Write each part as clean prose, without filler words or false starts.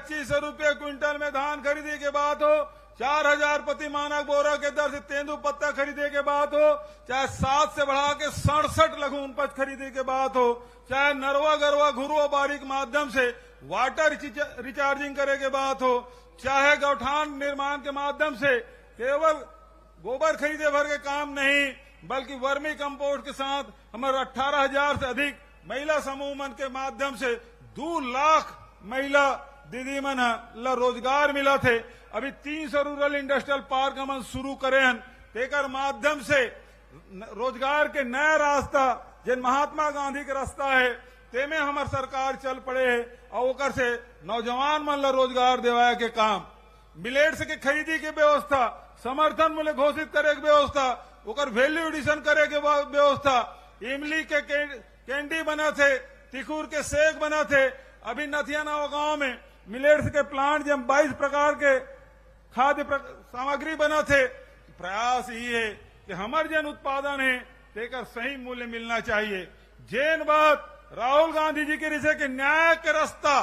2500 रुपये क्विंटल में धान खरीदी के बात हो, 4000 प्रति मानक बोरा के दर से तेंदु पत्ता खरीदे के बात हो, चाहे 7 से बढ़ा के 67 लघु उपज खरीदे के बात हो, चाहे नरवा गरवा घुरवा बारी के माध्यम से वाटर रिचार्जिंग करे के बात हो, चाहे गौठान निर्माण के माध्यम से केवल गोबर खरीदे भर के काम नहीं बल्कि वर्मी कंपोस्ट के साथ हमारे 18,000 से अधिक महिला समूह मन के माध्यम से 2 लाख महिला दीदी मन ला रोजगार मिला थे। अभी 300 रूरल इंडस्ट्रियल पार्क हम शुरू करे हैं, तेकर माध्यम से रोजगार के नया रास्ता जिन महात्मा गांधी के रास्ता है तेमे हमार सरकार चल पड़े है और ओकर से नौजवान मन ला रोजगार देवाए के काम, मिलेट्स के खरीदी के व्यवस्था, समर्थन मूल्य घोषित करे के व्यवस्था, ओकर वैल्यू एडिशन करे के व्यवस्था, इमली के कैंडी बना थे, तिखुर के सेक बना थे। अभी नथिया नाव गांव में मिलेट्स के प्लांट जब 22 प्रकार के खाद्य सामग्री बना थे। प्रयास यही है कि हमारे जन उत्पादन है तेकर सही मूल्य मिलना चाहिए। जैन बात राहुल गांधी जी के रिसे के न्याय के रास्ता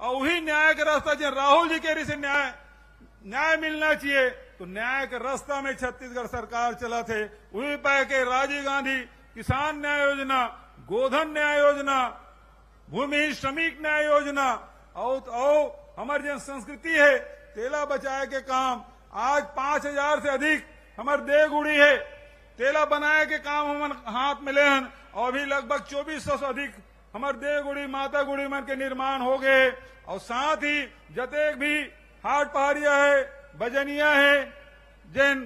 और वही न्याय के रास्ता जो राहुल जी के रिसे न्याय मिलना चाहिए, तो न्याय के रास्ता में छत्तीसगढ़ सरकार चला थे। वही पाए के राजीव गांधी किसान न्याय योजना, गोधन न्याय योजना, भूमि श्रमिक न्याय योजना और हमारी जो संस्कृति है तेला बचाए के काम, आज 5000 से अधिक हमारे देवगुड़ी है तेला बनाए के काम हम हाथ में ले हैं और अभी लगभग 2400 से अधिक हमारे देवगुड़ी माता गुड़ी मन के निर्माण हो गए। और साथ ही जतेक भी हाट पहाड़िया है, बजनिया है, जैन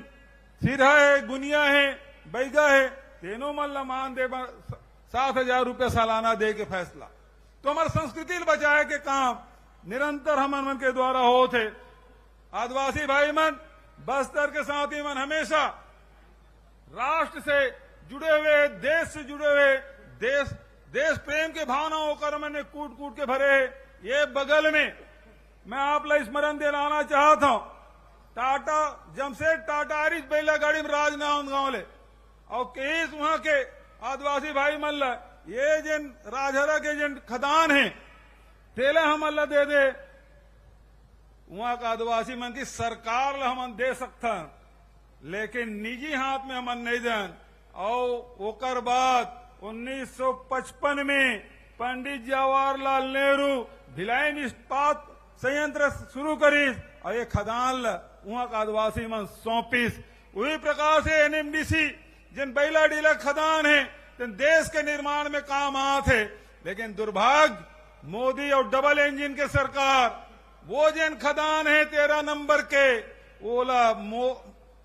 सिरहा है, गुनिया है, बैगा है, तीनों मन ला मान दे 7,000 रुपये सालाना दे के फैसला। तो हमारे संस्कृति बचाए के काम निरंतर हमन मन के द्वारा हो थे। आदिवासी भाई मन, बस्तर के साथी मन हमेशा राष्ट्र से जुड़े हुए, देश से जुड़े हुए, देश प्रेम के भावनाओं कर मैंने कूट कूट के भरे। ये बगल में मैं आप ला स्मरण दिलाना चाहता हूं, टाटा जमशेद टाटा आरिस बैला गाड़ी में राजनांदगांव ले और केस वहां के आदिवासी भाई मल्ला ये जिन राजहरा के जिन खदान है तेला हम अल्लाह दे दे, वहां का आदिवासी मन की सरकार ला हम दे सकता लेकिन निजी हाथ में हम नहीं दें। और ओकर बाद 1955 में पंडित जवाहरलाल नेहरू भिलाई इस्पात संयंत्र शुरू करी और ये खदान ला वहां का आदिवासी मन सौंपीस। वही प्रकार से एनएमडीसी जिन बैला डीला खदान है जिन देश के निर्माण में काम आते, लेकिन दुर्भाग्य मोदी और डबल इंजन के सरकार वो जिन खदान है 13 नंबर के ओला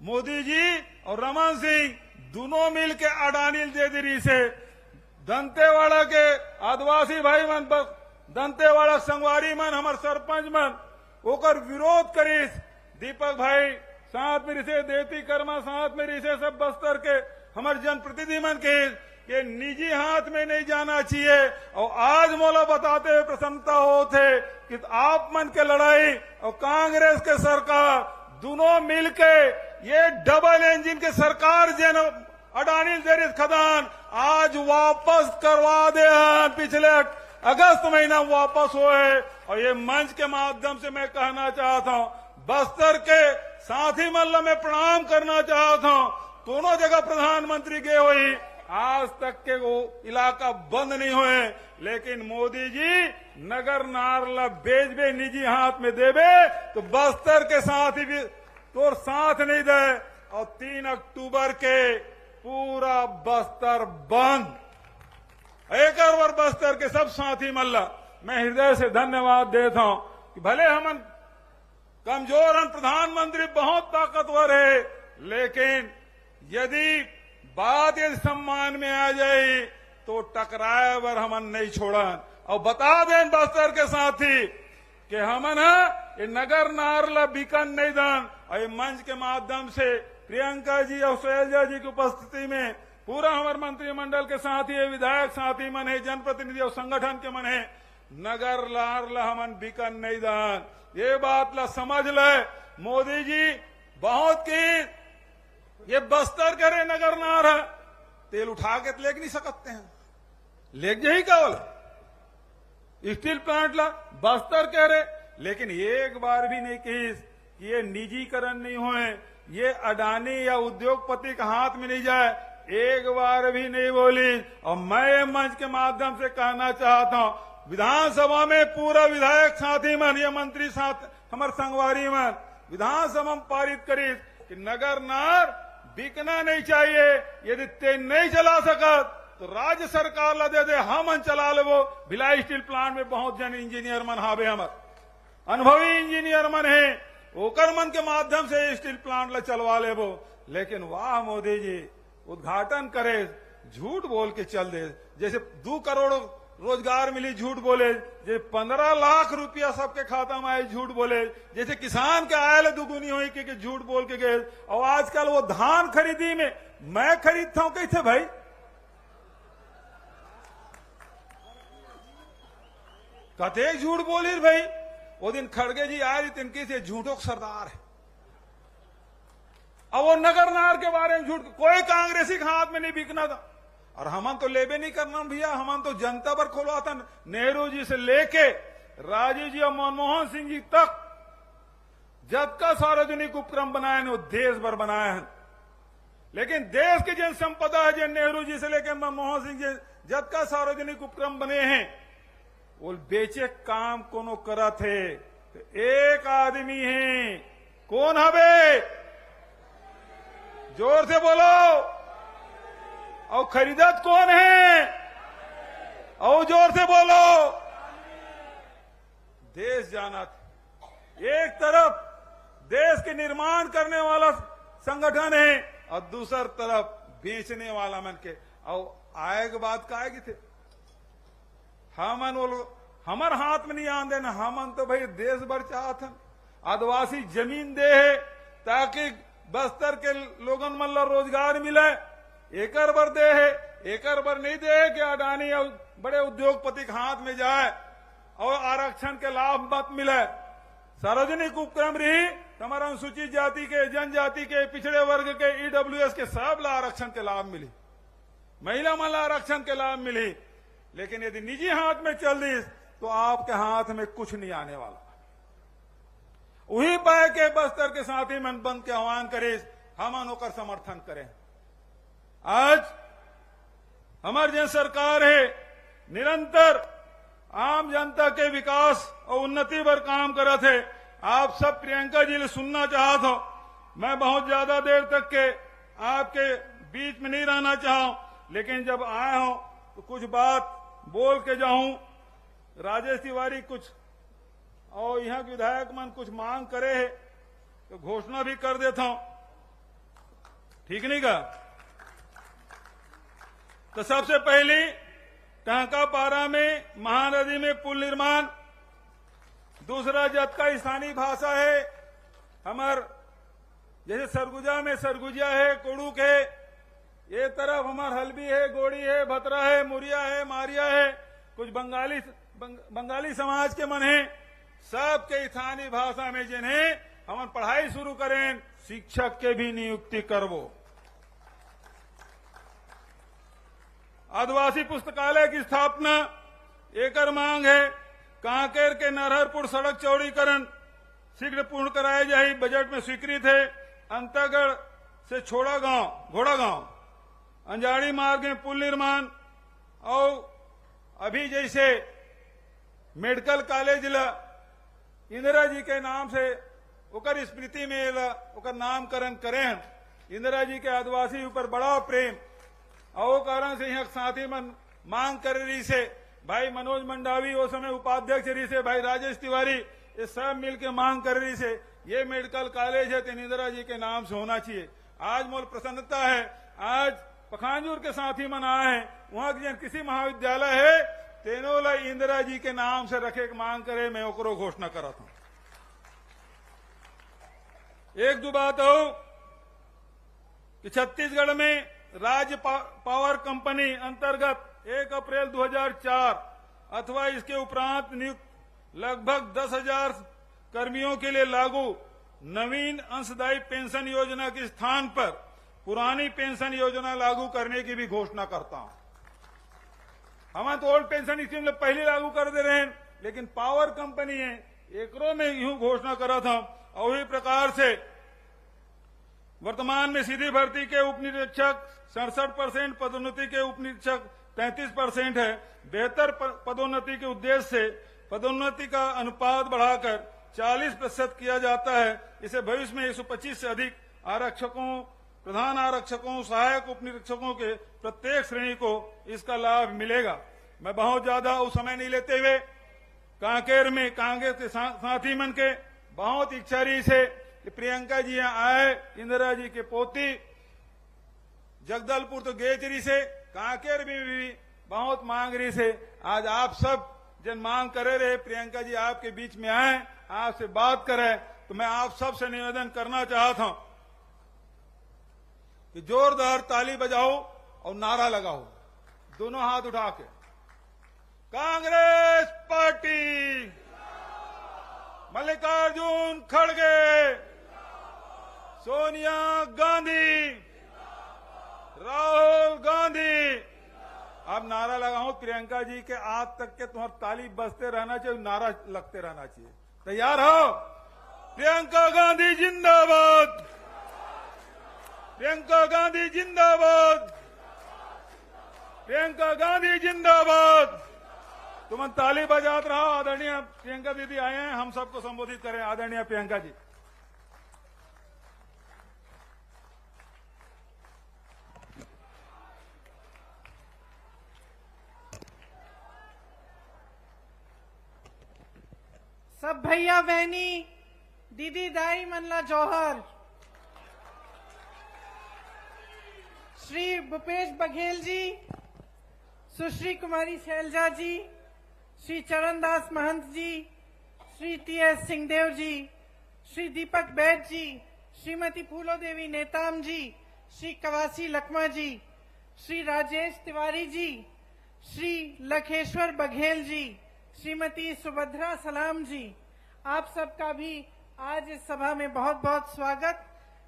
मोदी जी और रमन सिंह दोनों मिल के अडानी दे दी से दंतेवाड़ा के आदिवासी भाई मन, दंतेवाड़ा संगवारी मन, हमारे सरपंच मन ओकर विरोध करीस। दीपक भाई साथ में रिसे, देती कर्मा साथ में रिसे, सब बस्तर के हमारे जनप्रतिनिधि मन के ये निजी हाथ में नहीं जाना चाहिए। और आज मोला बताते हुए प्रसन्नता होते कि आप मन के लड़ाई और कांग्रेस के सरकार दोनों मिलके ये डबल इंजन के सरकार जन अडानी जेरिस खदान आज वापस करवा दे। पिछले अगस्त महीना वापस हुए और ये मंच के माध्यम से मैं कहना चाहता हूं, बस्तर के साथी मल्ल में प्रणाम करना चाहता हूं। दोनों जगह प्रधानमंत्री गए हुई, आज तक के वो इलाका बंद नहीं हुए, लेकिन मोदी जी नगर नारला बेच निजी हाथ में देवे तो बस्तर के साथ ही भी तो साथ नहीं दे। और 3 अक्टूबर के पूरा बस्तर बंद। एक और बस्तर के सब साथी मल्ला मैं हृदय से धन्यवाद देता हूं कि भले हम कमजोर हैं, प्रधानमंत्री बहुत ताकतवर है, लेकिन यदि बात यदि सम्मान में आ जाए तो टकराए वर हमन नहीं छोड़न। और बता दें बस्तर के साथी कि हमन ये नगर नारला बिकन नहीं दन। और ये मंच के माध्यम से प्रियंका जी और शैलजा जी की उपस्थिति में पूरा हमारे मंत्रिमंडल के साथी है, विधायक साथी मन है, जनप्रतिनिधि और संगठन के मन है, नगर नारला हमन बिकन नहीं दन। ये बात ला समझ ले। मोदी जी बहुत की ये बस्तर करे नगर नार है, तेल उठा के लेग नहीं सकते हैं, लेग यही केवल स्टील प्लांट ला बस्तर कह रहे लेकिन एक बार भी नहीं कही कि ये निजीकरण नहीं होए, ये अडानी या उद्योगपति के हाथ में नहीं जाए, एक बार भी नहीं बोली। और मैं मंच के माध्यम से कहना चाहता हूं, विधानसभा में पूरा विधायक साथी मन या मंत्री साथ हमारे संगवारी मन विधानसभा में पारित करी कि नगर नार बिकना नहीं चाहिए, यदि ते नहीं चला सकत तो राज्य सरकार ला दे दे, हम चला लेवो। भिलाई स्टील प्लांट में बहुत जन इंजीनियर मन हावे, हमर अनुभवी इंजीनियर मन है, ओकर मन के माध्यम से स्टील प्लांट ला चलवा लेवो। लेकिन वाह मोदी जी, उद्घाटन करे झूठ बोल के चल दे, जैसे 2 करोड़ रोजगार मिली झूठ बोले, जैसे 15 लाख रुपया सबके खाता में आए झूठ बोले, जैसे किसान के आयल दुगुनी हुई कि झूठ बोल के गए। और आजकल वो धान खरीदी में मैं खरीदता हूं कैसे भाई, कते झूठ बोली भाई। वो दिन खड़गे जी आए तिनकी से झूठों सरदार है, और वो नगर नार के बारे में झूठ, कोई कांग्रेसी के हाथ में नहीं बिकना था। और हमन तो लेबे नहीं करना भैया, हमन तो जनता पर खोलवा था। नेहरू जी से लेके राजीव जी और मनमोहन सिंह जी तक जतका सार्वजनिक उपक्रम बनाए वो देश भर बनाए हैं। लेकिन देश की जन संपदा है, जो नेहरू जी से लेकर मनमोहन सिंह जी जतका सार्वजनिक उपक्रम बने हैं, वो बेचे काम कोनो करा थे तो एक आदमी है, कौन हवे, जोर से बोलो। और खरीदत कौन है, और जोर से बोलो। देश जाना था, एक तरफ देश के निर्माण करने वाला संगठन है और दूसर तरफ बेचने वाला मन के। और आए के बाद का आएगी थे, हमन बोलो हमार हाथ में नहीं आन देना, हमन तो भाई देश भर चाहत आदिवासी जमीन दे है ताकि बस्तर के लोगन मन ला रोजगार मिले, एकर बर दे है, एकर बर नहीं दे है कि अडानी और बड़े उद्योगपति के हाथ में जाए और आरक्षण के लाभ मत मिले। सार्वजनिक उपक्रम रही हमारा अनुसूचित जाति के, जनजाति के, पिछड़े वर्ग के, ईडब्ल्यूएस के सब ला आरक्षण के लाभ मिली, महिला मन ला आरक्षण के लाभ मिली। लेकिन यदि निजी हाथ में चल दी तो आपके हाथ में कुछ नहीं आने वाला। वही पाए के बस्तर के साथी मन बंद के आह्वान करे, हम होकर समर्थन करें। आज हमारी जो सरकार है निरंतर आम जनता के विकास और उन्नति पर काम करत है। आप सब प्रियंका जी ने सुनना चाहत हो, मैं बहुत ज्यादा देर तक के आपके बीच में नहीं रहना चाहूं, लेकिन जब आया हूं तो कुछ बात बोल के जाऊं। राजेश तिवारी कुछ और यहाँ के विधायक मन कुछ मांग करे है तो घोषणा भी कर देता हूं, ठीक नहीं का। तो सबसे पहले टांकापारा में महानदी में पुल निर्माण, दूसरा जतका स्थानीय भाषा है हमार, जैसे सरगुजा में सरगुजिया है, कोड़ुक है, ये तरफ हमार हल्बी है, गोड़ी है, भतरा है, मुरिया है, मारिया है, कुछ बंगाली समाज के मन है, सबके स्थानीय भाषा में जिन्हें हम पढ़ाई शुरू करें, शिक्षक के भी नियुक्ति करवो। आदिवासी पुस्तकालय की स्थापना एकर मांग है। कांकेर के नरहरपुर सड़क चौड़ीकरण शीघ्र पूर्ण कराया जाए, बजट में स्वीकृत है। अंतागढ़ से छोड़ा गांव घोड़ा गांव अंजाड़ी मार्ग में पुल निर्माण, और अभी जैसे मेडिकल कॉलेज ला इंदिरा जी के नाम से ओकर स्मृति में ओकर नामकरण करें। इंदिरा जी के आदिवासी ऊपर बड़ा प्रेम और कारण से यहाँ साथी मन मांग कर रही से, भाई मनोज मंडावी वो समय उपाध्यक्ष रही से, भाई राजेश तिवारी, ये सब मिलकर मांग कर रही से ये मेडिकल कॉलेज है तो इंदिरा जी के नाम से होना चाहिए। आज मोल प्रसन्नता है, आज पखानजूर के साथी मन आए हैं, वहां के जन किसी महाविद्यालय है तेनों ला इंदिरा जी के नाम से रखे की मांग करे, मैं ओकरो घोषणा करता हूं। एक दो बात हो कि छत्तीसगढ़ में राज्य पावर कंपनी अंतर्गत 1 अप्रैल 2004 अथवा इसके उपरांत नियुक्त लगभग 10,000 कर्मियों के लिए लागू नवीन अंशदायी पेंशन योजना के स्थान पर पुरानी पेंशन योजना लागू करने की भी घोषणा करता हूं। हम तो ओल्ड पेंशन स्कीम पहले लागू कर दे रहे हैं, लेकिन पावर कंपनी है एकड़ों में यूं घोषणा करा था। और वही प्रकार से वर्तमान में सीधी भर्ती के उप निरीक्षक 67%, पदोन्नति के उप निरीक्षक 33% है। बेहतर पदोन्नति के उद्देश्य से पदोन्नति का अनुपात बढ़ाकर 40% किया जाता है। इसे भविष्य में 125 से अधिक आरक्षकों, प्रधान आरक्षकों, सहायक उप निरीक्षकों के प्रत्येक श्रेणी को इसका लाभ मिलेगा। मैं बहुत ज्यादा उस समय नहीं लेते हुए कांकेर में कांग्रेस के साथी मन के बहुत इच्छा रही से कि प्रियंका जी यहाँ आए, इंदिरा जी के पोती, जगदलपुर तो गेचरी से, कांकेर में भी बहुत मांग रही से। आज आप सब जन मांग करे रहे प्रियंका जी आपके बीच में आए, आपसे बात करें, तो मैं आप सब से निवेदन करना चाहता हूं कि जोरदार ताली बजाओ और नारा लगाओ, दोनों हाथ उठा के। कांग्रेस पार्टी, मल्लिकार्जुन खड़गे, सोनिया गांधी, राहुल गांधी। अब नारा लगाओ प्रियंका जी के आज तक के तुम्हारी ताली बजते रहना चाहिए, नारा लगते रहना चाहिए। तैयार हो? प्रियंका गांधी जिंदाबाद, प्रियंका गांधी जिंदाबाद, प्रियंका गांधी जिंदाबाद। तुम ताली बजाते रहो। आदरणीय प्रियंका दीदी आए हैं, हम सबको संबोधित करें। आदरणीय प्रियंका जी। सब भैया बहनी, दीदी दाई मनला जौहर, श्री भूपेश बघेल जी, सुश्री कुमारी शैलजा जी, श्री चरणदास महंत जी, श्री टी.एस. सिंहदेव जी, श्री दीपक बैद जी, श्रीमती फूलो देवी नेताम जी, श्री कवासी लखमा जी, श्री राजेश तिवारी जी, श्री लखेश्वर बघेल जी, श्रीमती सुभद्रा सलाम जी, आप सबका भी आज इस सभा में बहुत बहुत स्वागत।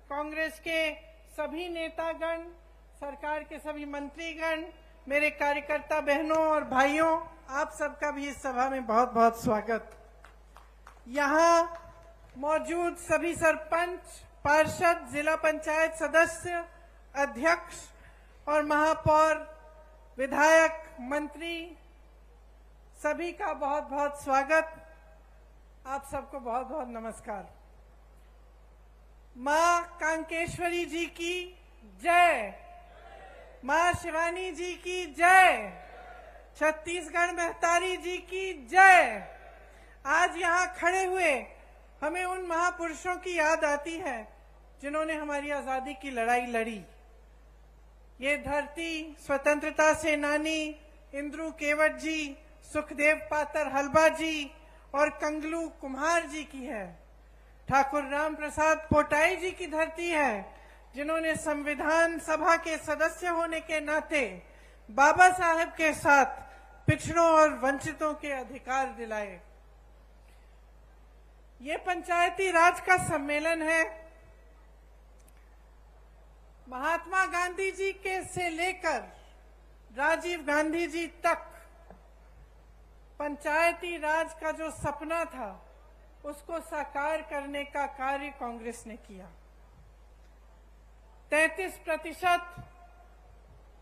कांग्रेस के सभी नेतागण, सरकार के सभी मंत्रीगण, मेरे कार्यकर्ता बहनों और भाइयों, आप सबका भी इस सभा में बहुत बहुत स्वागत। यहाँ मौजूद सभी सरपंच, पार्षद, जिला पंचायत सदस्य, अध्यक्ष और महापौर, विधायक, मंत्री, सभी का बहुत बहुत स्वागत। आप सबको बहुत बहुत नमस्कार। माँ कांकेश्वरी जी की जय, माँ शिवानी जी की जय, छत्तीसगढ़ महतारी जी की जय। आज यहाँ खड़े हुए हमें उन महापुरुषों की याद आती है जिन्होंने हमारी आजादी की लड़ाई लड़ी। ये धरती स्वतंत्रता सेनानी इंद्रू केवट जी, सुखदेव पातर हलबा जी और कंगलू कुम्हार जी की है। ठाकुर राम प्रसाद पोटाई जी की धरती है, जिन्होंने संविधान सभा के सदस्य होने के नाते बाबा साहेब के साथ पिछड़ों और वंचितों के अधिकार दिलाए। ये पंचायती राज का सम्मेलन है। महात्मा गांधी जी के से लेकर राजीव गांधी जी तक पंचायती राज का जो सपना था उसको साकार करने का कार्य कांग्रेस ने किया। 33%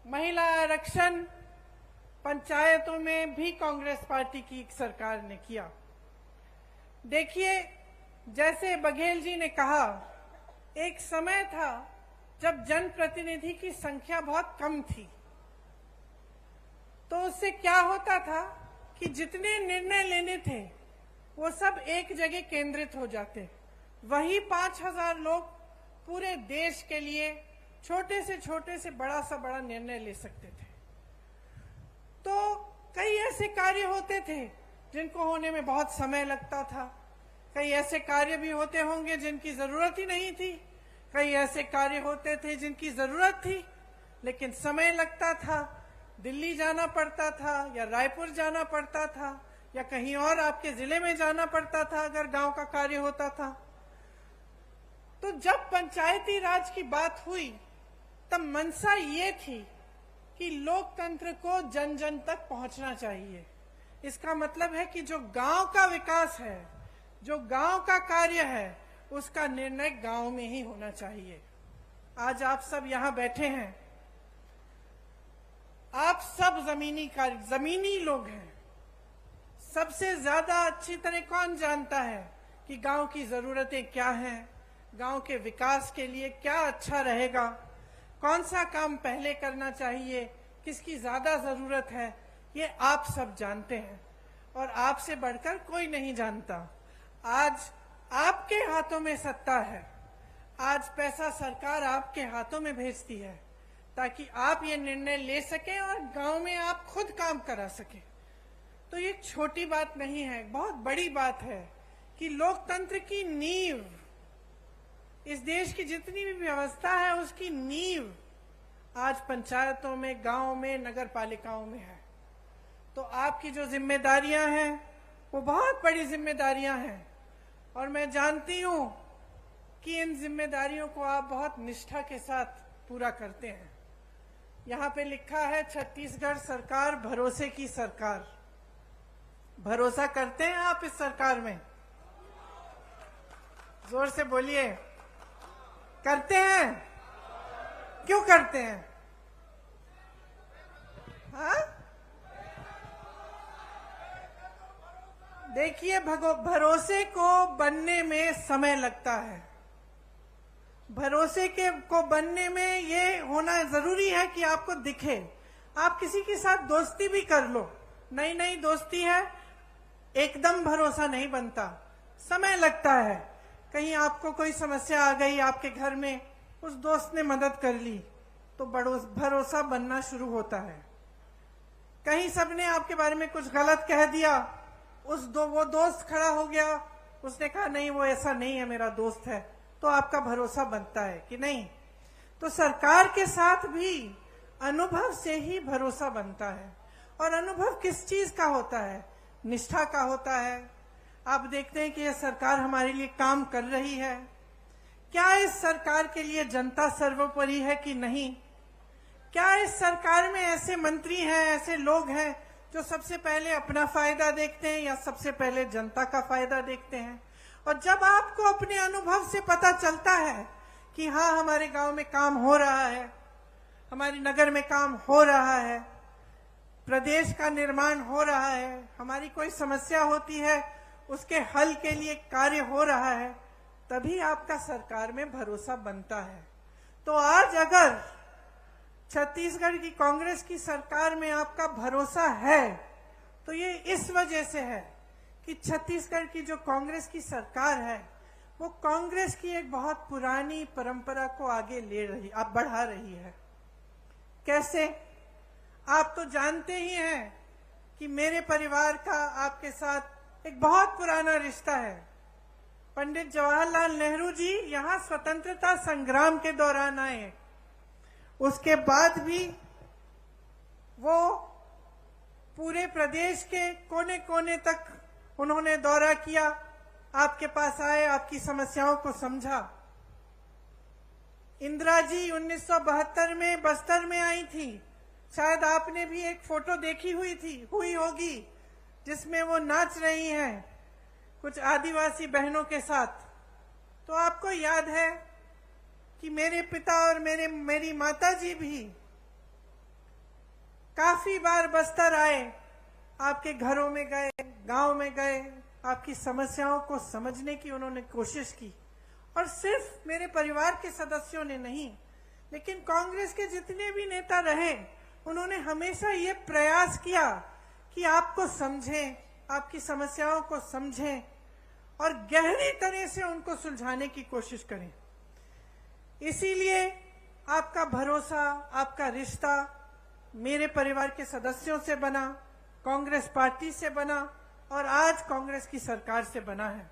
महिला आरक्षण पंचायतों में भी कांग्रेस पार्टी की सरकार ने किया। देखिए, जैसे बघेल जी ने कहा, एक समय था जब जनप्रतिनिधि की संख्या बहुत कम थी, तो उससे क्या होता था कि जितने निर्णय लेने थे वो सब एक जगह केंद्रित हो जाते। वही 5000 लोग पूरे देश के लिए छोटे से बड़ा सा बड़ा निर्णय ले सकते थे। तो कई ऐसे कार्य होते थे जिनको होने में बहुत समय लगता था। कई ऐसे कार्य भी होते होंगे जिनकी जरूरत ही नहीं थी। कई ऐसे कार्य होते थे जिनकी जरूरत थी लेकिन समय लगता था। दिल्ली जाना पड़ता था या रायपुर जाना पड़ता था या कहीं और आपके जिले में जाना पड़ता था अगर गांव का कार्य होता था। तो जब पंचायती राज की बात हुई तब मंशा ये थी कि लोकतंत्र को जन जन तक पहुंचना चाहिए। इसका मतलब है कि जो गांव का विकास है, जो गांव का कार्य है उसका निर्णय गांव में ही होना चाहिए। आज आप सब यहाँ बैठे हैं, आप सब जमीनी लोग हैं। सबसे ज्यादा अच्छी तरह कौन जानता है कि गांव की जरूरतें क्या हैं, गांव के विकास के लिए क्या अच्छा रहेगा, कौन सा काम पहले करना चाहिए, किसकी ज्यादा जरूरत है, ये आप सब जानते हैं और आपसे बढ़कर कोई नहीं जानता। आज आपके हाथों में सत्ता है, आज पैसा सरकार आपके हाथों में भेजती है ताकि आप ये निर्णय ले सकें और गांव में आप खुद काम करा सकें। तो ये छोटी बात नहीं है, बहुत बड़ी बात है कि लोकतंत्र की नींव, इस देश की जितनी भी व्यवस्था है उसकी नींव आज पंचायतों में, गांव में, नगर पालिकाओं में है। तो आपकी जो जिम्मेदारियां हैं वो बहुत बड़ी जिम्मेदारियां हैं और मैं जानती हूं कि इन जिम्मेदारियों को आप बहुत निष्ठा के साथ पूरा करते हैं। यहाँ पे लिखा है छत्तीसगढ़ सरकार भरोसे की सरकार। भरोसा करते हैं आप इस सरकार में? जोर से बोलिए, करते हैं? क्यों करते हैं? हाँ? देखिए, भरोसे को बनने में समय लगता है। भरोसे को बनने में ये होना जरूरी है कि आपको दिखे। आप किसी के साथ दोस्ती भी कर लो, नई नई दोस्ती है, एकदम भरोसा नहीं बनता, समय लगता है। कहीं आपको कोई समस्या आ गई आपके घर में, उस दोस्त ने मदद कर ली तो भरोसा बनना शुरू होता है। कहीं सबने आपके बारे में कुछ गलत कह दिया, वो दोस्त खड़ा हो गया, उसने कहा नहीं वो ऐसा नहीं है, मेरा दोस्त है, तो आपका भरोसा बनता है कि नहीं। तो सरकार के साथ भी अनुभव से ही भरोसा बनता है। और अनुभव किस चीज का होता है? निष्ठा का होता है। आप देखते हैं कि यह सरकार हमारे लिए काम कर रही है। क्या इस सरकार के लिए जनता सर्वोपरि है कि नहीं? क्या इस सरकार में ऐसे मंत्री हैं, ऐसे लोग हैं जो सबसे पहले अपना फायदा देखते हैं या सबसे पहले जनता का फायदा देखते हैं? और जब आपको अपने अनुभव से पता चलता है कि हाँ हमारे गांव में काम हो रहा है, हमारे नगर में काम हो रहा है, प्रदेश का निर्माण हो रहा है, हमारी कोई समस्या होती है उसके हल के लिए कार्य हो रहा है, तभी आपका सरकार में भरोसा बनता है। तो आज अगर छत्तीसगढ़ की कांग्रेस की सरकार में आपका भरोसा है तो ये इस वजह से है कि छत्तीसगढ़ की जो कांग्रेस की सरकार है वो कांग्रेस की एक बहुत पुरानी परंपरा को आगे बढ़ा रही है। कैसे? आप तो जानते ही हैं कि मेरे परिवार का आपके साथ एक बहुत पुराना रिश्ता है। पंडित जवाहरलाल नेहरू जी यहाँ स्वतंत्रता संग्राम के दौरान आए, उसके बाद भी वो पूरे प्रदेश के कोने कोने तक उन्होंने दौरा किया, आपके पास आए, आपकी समस्याओं को समझा। इंदिरा जी 1972 में बस्तर में आई थी, शायद आपने भी एक फोटो देखी हुई होगी जिसमें वो नाच रही हैं कुछ आदिवासी बहनों के साथ। तो आपको याद है कि मेरे पिता और मेरी माता जी भी काफी बार बस्तर आए, आपके घरों में गए, गांव में गए, आपकी समस्याओं को समझने की उन्होंने कोशिश की। और सिर्फ मेरे परिवार के सदस्यों ने नहीं, लेकिन कांग्रेस के जितने भी नेता रहे उन्होंने हमेशा ये प्रयास किया कि आपको समझें, आपकी समस्याओं को समझें और गहरी तरह से उनको सुलझाने की कोशिश करें। इसीलिए आपका भरोसा, आपका रिश्ता मेरे परिवार के सदस्यों से बना, कांग्रेस पार्टी से बना और आज कांग्रेस की सरकार से बना है।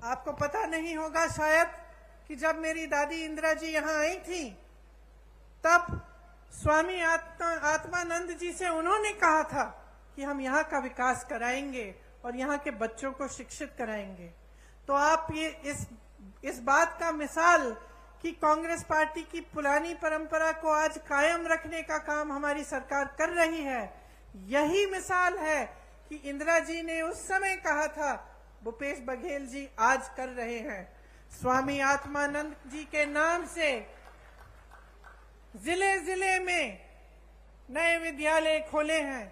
आपको पता नहीं होगा शायद कि जब मेरी दादी इंदिरा जी यहाँ आई थी तब स्वामी आत्मानंद जी से उन्होंने कहा था कि हम यहाँ का विकास कराएंगे और यहाँ के बच्चों को शिक्षित कराएंगे। तो आप ये इस बात का मिसाल कि कांग्रेस पार्टी की पुरानी परंपरा को आज कायम रखने का काम हमारी सरकार कर रही है, यही मिसाल है कि इंदिरा जी ने उस समय कहा था भूपेश बघेल जी आज कर रहे हैं। स्वामी आत्मानंद जी के नाम से जिले जिले में नए विद्यालय खोले हैं।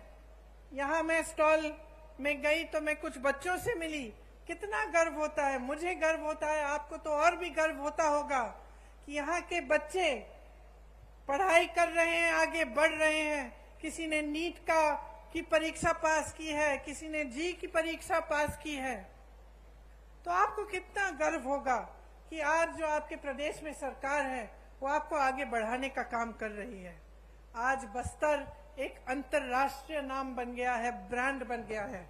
यहाँ मैं स्टॉल में गई तो मैं कुछ बच्चों से मिली, कितना गर्व होता है, मुझे गर्व होता है, आपको तो और भी गर्व होता होगा कि यहाँ के बच्चे पढ़ाई कर रहे हैं, आगे बढ़ रहे हैं। किसी ने नीट की परीक्षा पास की है, किसी ने जी की परीक्षा पास की है। तो आपको कितना गर्व होगा कि आज जो आपके प्रदेश में सरकार है वो आपको आगे बढ़ाने का काम कर रही है। आज बस्तर एक अंतर्राष्ट्रीय नाम बन गया है, ब्रांड बन गया है।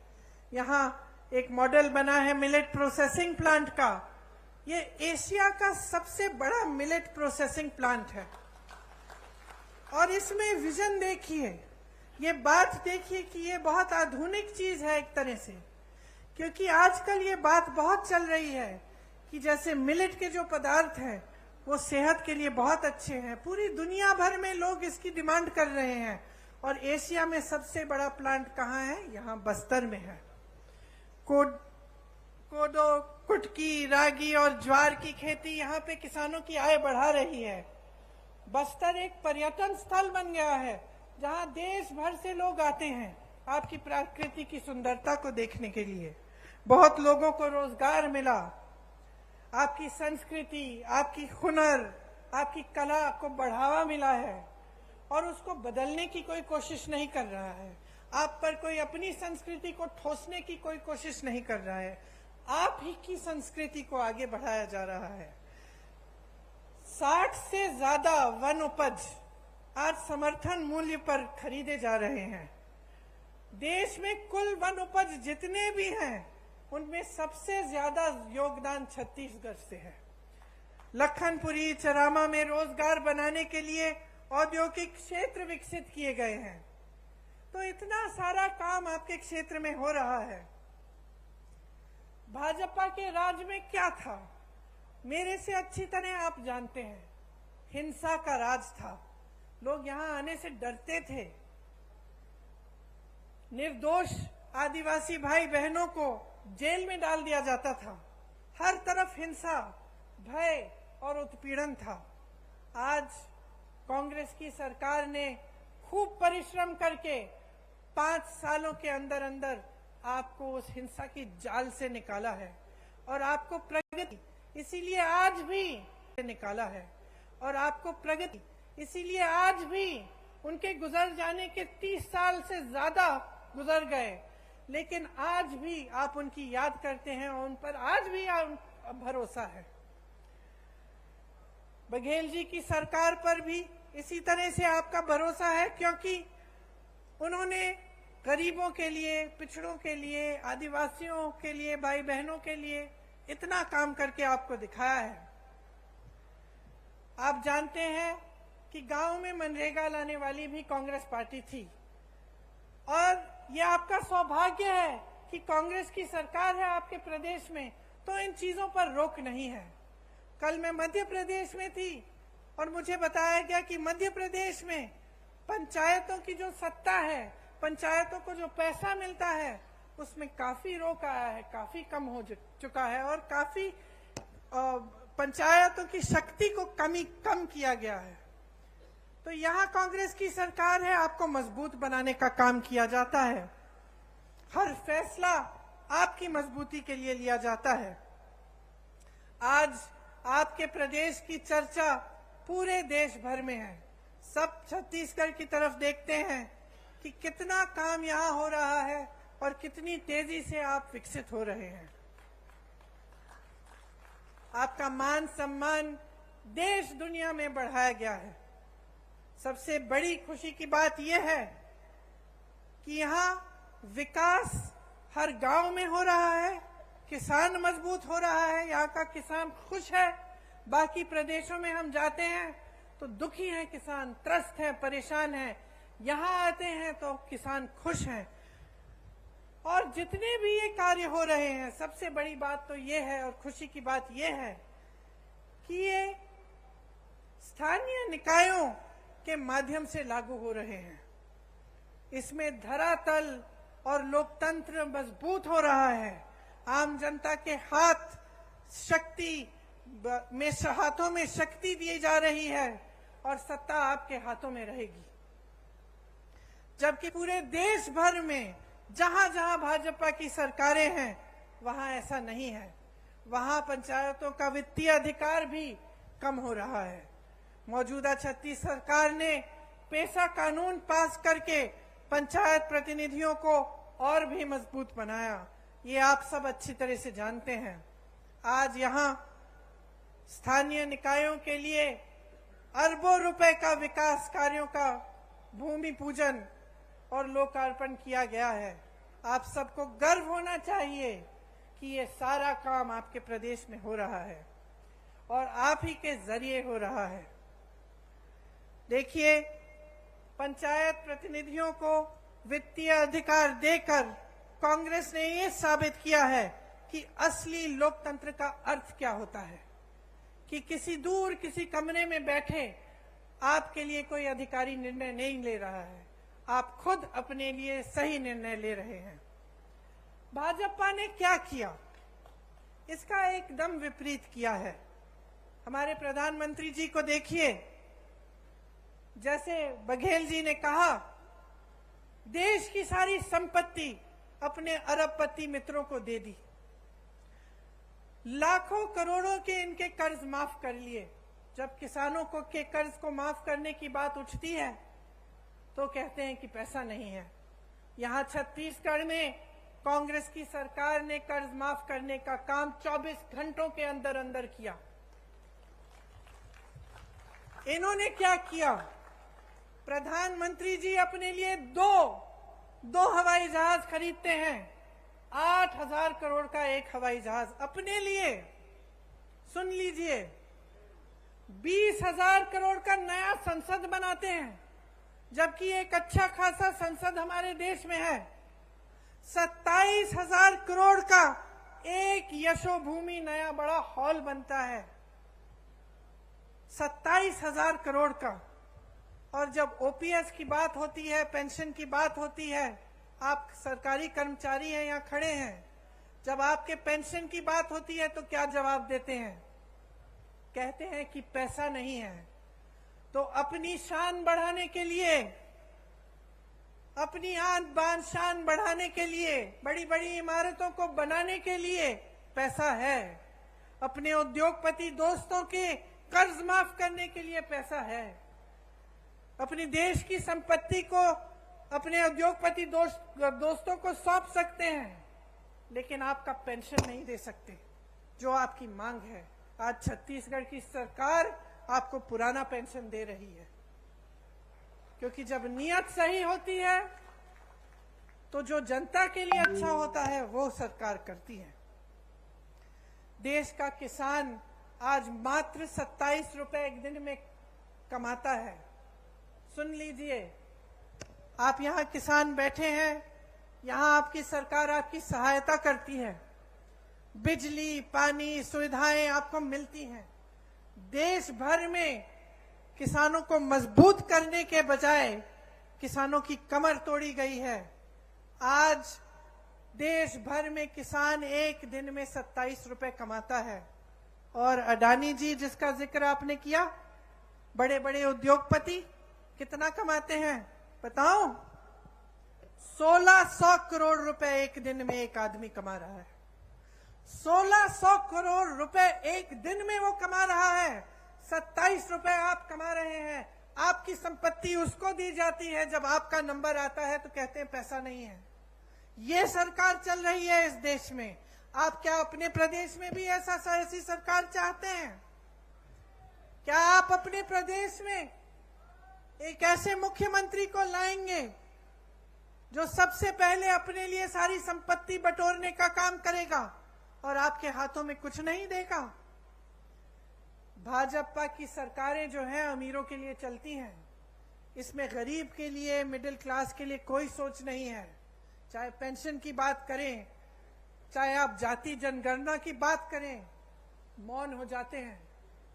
यहाँ एक मॉडल बना है मिलेट प्रोसेसिंग प्लांट का। ये एशिया का सबसे बड़ा मिलेट प्रोसेसिंग प्लांट है। और इसमें विजन देखिए, ये बात देखिए कि ये बहुत आधुनिक चीज है एक तरह से, क्योंकि आजकल ये बात बहुत चल रही है कि जैसे मिलेट के जो पदार्थ हैं वो सेहत के लिए बहुत अच्छे हैं। पूरी दुनिया भर में लोग इसकी डिमांड कर रहे हैं। और एशिया में सबसे बड़ा प्लांट कहाँ है? यहाँ बस्तर में है। कोदो, कुटकी, रागी और ज्वार की खेती यहाँ पे किसानों की आय बढ़ा रही है। बस्तर एक पर्यटन स्थल बन गया है जहाँ देश भर से लोग आते हैं आपकी प्रकृति की सुंदरता को देखने के लिए। बहुत लोगों को रोजगार मिला। आपकी संस्कृति, आपकी हुनर, आपकी कला को बढ़ावा मिला है और उसको बदलने की कोई कोशिश नहीं कर रहा है। आप पर कोई अपनी संस्कृति को ठोसने की कोई कोशिश नहीं कर रहा है। आप ही की संस्कृति को आगे बढ़ाया जा रहा है। 60 से ज्यादा वन उपज आज समर्थन मूल्य पर खरीदे जा रहे हैं। देश में कुल वन उपज जितने भी हैं उनमें सबसे ज्यादा योगदान छत्तीसगढ़ से है। लखनपुरी, चरामा में रोजगार बनाने के लिए औद्योगिक क्षेत्र विकसित किए गए हैं। तो इतना सारा काम आपके क्षेत्र में हो रहा है। भाजपा के राज में क्या था? मेरे से अच्छी तरह आप जानते हैं, हिंसा का राज था। लोग यहां आने से डरते थे। निर्दोष आदिवासी भाई बहनों को जेल में डाल दिया जाता था। हर तरफ हिंसा, भय और उत्पीड़न था। आज कांग्रेस की सरकार ने खूब परिश्रम करके 5 सालों के अंदर अंदर आपको उस हिंसा की जाल से निकाला है और आपको प्रगति इसीलिए आज भी निकाला है। और आपको प्रगति इसीलिए आज भी उनके गुजर जाने के 30 साल से ज्यादा गुजर गए, लेकिन आज भी आप उनकी याद करते हैं और उन पर आज भी भरोसा है। बघेल जी की सरकार पर भी इसी तरह से आपका भरोसा है, क्योंकि उन्होंने गरीबों के लिए, पिछड़ों के लिए, आदिवासियों के लिए, भाई बहनों के लिए इतना काम करके आपको दिखाया है। आप जानते हैं कि गांव में मनरेगा लाने वाली भी कांग्रेस पार्टी थी और ये आपका सौभाग्य है कि कांग्रेस की सरकार है आपके प्रदेश में, तो इन चीजों पर रोक नहीं है। कल मैं मध्य प्रदेश में थी और मुझे बताया गया कि मध्य प्रदेश में पंचायतों की जो सत्ता है, पंचायतों को जो पैसा मिलता है, उसमें काफी रोक आया है, काफी कम हो चुका है और काफी पंचायतों की शक्ति को कम किया गया है। तो यहाँ कांग्रेस की सरकार है, आपको मजबूत बनाने का काम किया जाता है। हर फैसला आपकी मजबूती के लिए लिया जाता है। आज आपके प्रदेश की चर्चा पूरे देश भर में है। सब छत्तीसगढ़ की तरफ देखते हैं कि कितना काम यहाँ हो रहा है और कितनी तेजी से आप विकसित हो रहे हैं। आपका मान सम्मान देश दुनिया में बढ़ाया गया है। सबसे बड़ी खुशी की बात यह है कि यहाँ विकास हर गांव में हो रहा है, किसान मजबूत हो रहा है, यहाँ का किसान खुश है। बाकी प्रदेशों में हम जाते हैं तो दुखी हैं किसान, त्रस्त हैं, परेशान हैं। यहाँ आते हैं तो किसान खुश हैं। और जितने भी ये कार्य हो रहे हैं, सबसे बड़ी बात तो ये है और खुशी की बात ये है कि ये स्थानीय निकायों के माध्यम से लागू हो रहे हैं। इसमें धरातल और लोकतंत्र मजबूत हो रहा है। आम जनता के हाथों में शक्ति दी जा रही है और सत्ता आपके हाथों में रहेगी। जबकि पूरे देश भर में जहां जहां भाजपा की सरकारें हैं वहां ऐसा नहीं है। वहां पंचायतों का वित्तीय अधिकार भी कम हो रहा है। मौजूदा छत्तीस सरकार ने पेशा कानून पास करके पंचायत प्रतिनिधियों को और भी मजबूत बनाया। ये आप सब अच्छी तरह से जानते हैं। आज यहाँ स्थानीय निकायों के लिए अरबों रुपए का विकास कार्यों का भूमि पूजन और लोकार्पण किया गया है। आप सबको गर्व होना चाहिए कि ये सारा काम आपके प्रदेश में हो रहा है और आप ही के जरिए हो रहा है। देखिए, पंचायत प्रतिनिधियों को वित्तीय अधिकार देकर कांग्रेस ने ये साबित किया है कि असली लोकतंत्र का अर्थ क्या होता है, कि किसी कमरे में बैठे आपके लिए कोई अधिकारी निर्णय नहीं ले रहा है, आप खुद अपने लिए सही निर्णय ले रहे हैं। भाजपा ने क्या किया, इसका एकदम विपरीत किया है। हमारे प्रधानमंत्री जी को देखिए, जैसे बघेल जी ने कहा, देश की सारी संपत्ति अपने अरबपति मित्रों को दे दी, लाखों करोड़ों के इनके कर्ज माफ कर लिए। जब किसानों को के कर्ज को माफ करने की बात उठती है तो कहते हैं कि पैसा नहीं है। यहाँ छत्तीसगढ़ में कांग्रेस की सरकार ने कर्ज माफ करने का काम 24 घंटों के अंदर अंदर किया। इन्होंने क्या किया, प्रधानमंत्री जी अपने लिए दो हवाई जहाज खरीदते हैं। 8,000 करोड़ का एक हवाई जहाज अपने लिए। सुन लीजिए, 20,000 करोड़ का नया संसद बनाते हैं, जबकि एक अच्छा खासा संसद हमारे देश में है। 27,000 करोड़ का एक यशोभूमि नया बड़ा हॉल बनता है, 27,000 करोड़ का। और जब ओपीएस की बात होती है, पेंशन की बात होती है, आप सरकारी कर्मचारी हैं, यहाँ खड़े हैं, जब आपके पेंशन की बात होती है तो क्या जवाब देते हैं? कहते हैं कि पैसा नहीं है। तो अपनी शान बढ़ाने के लिए, अपनी आन बान शान बढ़ाने के लिए, बड़ी बड़ी इमारतों को बनाने के लिए पैसा है। अपने उद्योगपति दोस्तों के कर्ज माफ करने के लिए पैसा है। अपने देश की संपत्ति को अपने उद्योगपति दोस्तों को सौंप सकते हैं, लेकिन आपका पेंशन नहीं दे सकते, जो आपकी मांग है। आज छत्तीसगढ़ की सरकार आपको पुराना पेंशन दे रही है, क्योंकि जब नियत सही होती है तो जो जनता के लिए अच्छा होता है वो सरकार करती है। देश का किसान आज मात्र 27 रुपए एक दिन में कमाता है। सुन लीजिए, आप यहाँ किसान बैठे हैं, यहाँ आपकी सरकार आपकी सहायता करती है, बिजली पानी सुविधाएं आपको मिलती हैं। देश भर में किसानों को मजबूत करने के बजाय किसानों की कमर तोड़ी गई है। आज देश भर में किसान एक दिन में 27 रुपए कमाता है। और अडानी जी, जिसका जिक्र आपने किया, बड़े बड़े उद्योगपति कितना कमाते हैं बताओ? 1600 करोड़ रुपए एक दिन में एक आदमी कमा रहा है। 1600 करोड़ रुपए एक दिन में वो कमा रहा है। 27 रुपए आप कमा रहे हैं। आपकी संपत्ति उसको दी जाती है, जब आपका नंबर आता है तो कहते हैं पैसा नहीं है। ये सरकार चल रही है इस देश में। आप क्या अपने प्रदेश में भी ऐसी सरकार चाहते हैं? क्या आप अपने प्रदेश में एक ऐसे मुख्यमंत्री को लाएंगे जो सबसे पहले अपने लिए सारी संपत्ति बटोरने का काम करेगा और आपके हाथों में कुछ नहीं देगा? भाजपा की सरकारें जो हैं अमीरों के लिए चलती हैं, इसमें गरीब के लिए, मिडिल क्लास के लिए कोई सोच नहीं है। चाहे पेंशन की बात करें, चाहे आप जाति जनगणना की बात करें, मौन हो जाते हैं,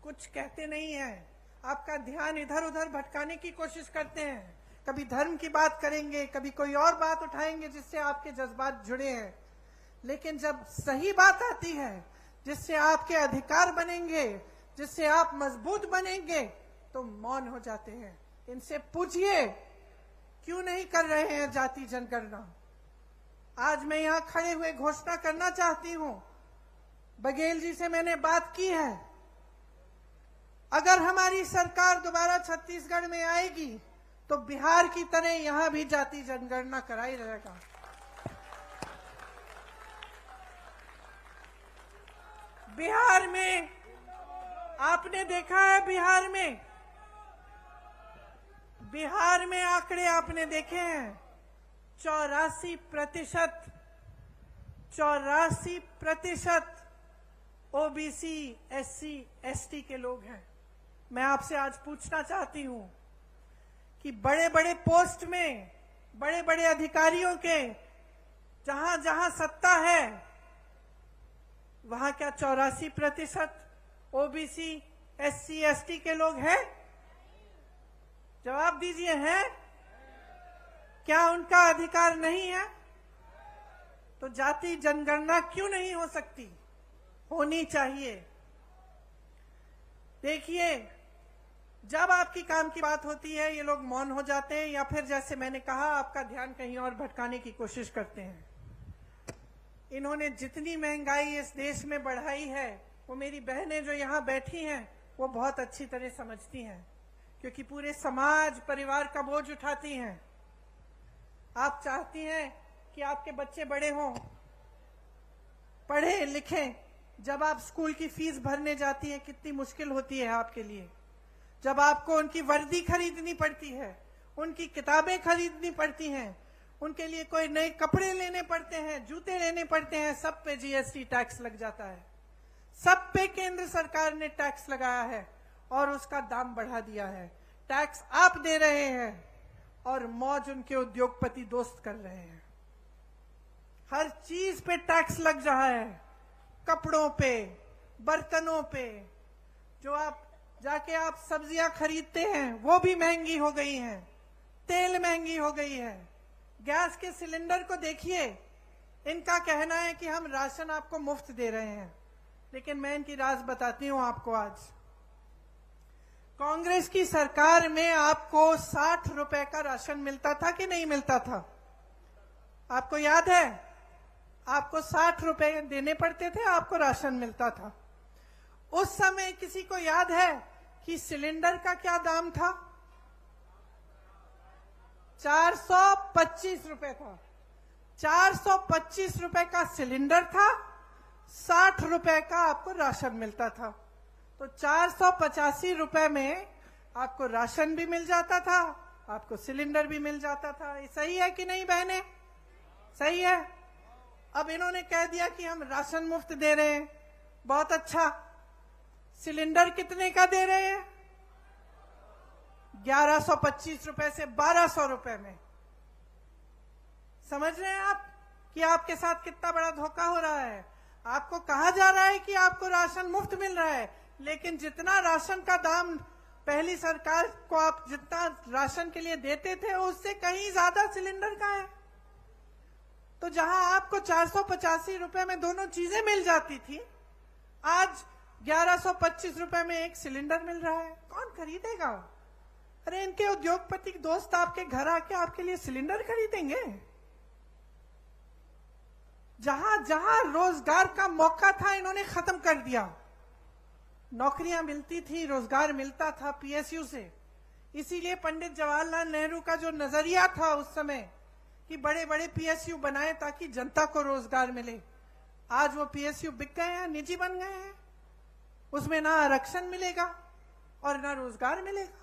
कुछ कहते नहीं हैं। आपका ध्यान इधर उधर भटकाने की कोशिश करते हैं। कभी धर्म की बात करेंगे, कभी कोई और बात उठाएंगे जिससे आपके जज्बात जुड़े हैं। लेकिन जब सही बात आती है, जिससे आपके अधिकार बनेंगे, जिससे आप मजबूत बनेंगे, तो मौन हो जाते हैं। इनसे पूछिए क्यों नहीं कर रहे हैं जाति जनगणना। आज मैं यहां खड़े हुए घोषणा करना चाहती हूं, बघेल जी से मैंने बात की है, अगर हमारी सरकार दोबारा छत्तीसगढ़ में आएगी तो बिहार की तरह यहां भी जाति जनगणना कराई रहेगा। बिहार में आपने देखा है, बिहार में आंकड़े आपने देखे हैं, 84% ओबीसी, एससी, एसटी के लोग हैं। मैं आपसे आज पूछना चाहती हूं कि बड़े बड़े पोस्ट में, बड़े बड़े अधिकारियों के जहां जहां सत्ता है, वहां क्या 84% ओबीसी, एससी, एसटी के लोग हैं? जवाब दीजिए, हैं? क्या उनका अधिकार नहीं है? तो जाति जनगणना क्यों नहीं हो सकती? होनी चाहिए। देखिए, जब आपकी काम की बात होती है ये लोग मौन हो जाते हैं, या फिर जैसे मैंने कहा आपका ध्यान कहीं और भटकाने की कोशिश करते हैं। इन्होंने जितनी महंगाई इस देश में बढ़ाई है, वो मेरी बहनें जो यहाँ बैठी हैं वो बहुत अच्छी तरह समझती हैं, क्योंकि पूरे समाज परिवार का बोझ उठाती हैं। आप चाहती हैं कि आपके बच्चे बड़े हों, पढ़े लिखें। जब आप स्कूल की फीस भरने जाती हैं कितनी मुश्किल होती है आपके लिए, जब आपको उनकी वर्दी खरीदनी पड़ती है, उनकी किताबें खरीदनी पड़ती हैं, उनके लिए कोई नए कपड़े लेने पड़ते हैं, जूते लेने पड़ते हैं, सब पे जीएसटी टैक्स लग जाता है। सब पे केंद्र सरकार ने टैक्स लगाया है और उसका दाम बढ़ा दिया है। टैक्स आप दे रहे हैं और मौज उनके उद्योगपति दोस्त कर रहे हैं। हर चीज पे टैक्स लग रहा है, कपड़ों पे, बर्तनों पे। जो आप जाके आप सब्जियां खरीदते हैं वो भी महंगी हो गई हैं, तेल महंगी हो गई है। गैस के सिलेंडर को देखिए, इनका कहना है कि हम राशन आपको मुफ्त दे रहे हैं, लेकिन मैं इनकी राज बताती हूं आपको। आज कांग्रेस की सरकार में आपको 60 रुपए का राशन मिलता था कि नहीं मिलता था? आपको याद है? आपको 60 रुपए देने पड़ते थे, आपको राशन मिलता था। उस समय किसी को याद है कि सिलेंडर का क्या दाम था? 425 रुपए था। 425 रुपए का सिलेंडर था, 60 रुपए का आपको राशन मिलता था। तो 485 रुपए में आपको राशन भी मिल जाता था, आपको सिलेंडर भी मिल जाता था। ये सही है कि नहीं बहने? सही है। अब इन्होंने कह दिया कि हम राशन मुफ्त दे रहे हैं, बहुत अच्छा। सिलेंडर कितने का दे रहे हैं? 1125 रुपए से 1200 रुपए में। समझ रहे हैं आप कि आपके साथ कितना बड़ा धोखा हो रहा है? आपको कहा जा रहा है कि आपको राशन मुफ्त मिल रहा है, लेकिन जितना राशन का दाम पहली सरकार को आप जितना राशन के लिए देते थे, उससे कहीं ज्यादा सिलेंडर का है। तो जहां आपको 485 रुपए में दोनों चीजें मिल जाती थी, आज 1125 रुपए में एक सिलेंडर मिल रहा है। कौन खरीदेगा? अरे इनके उद्योगपति दोस्त आपके घर आके आपके लिए सिलेंडर खरीदेंगे? जहां जहां रोजगार का मौका था इन्होंने खत्म कर दिया। नौकरियां मिलती थी, रोजगार मिलता था पीएसयू से। इसीलिए पंडित जवाहरलाल नेहरू का जो नजरिया था उस समय कि बड़े बड़े पीएसयू बनाए ताकि जनता को रोजगार मिले, आज वो पीएसयू बिक गए हैं, निजी बन गए हैं। उसमें ना आरक्षण मिलेगा और ना रोजगार मिलेगा।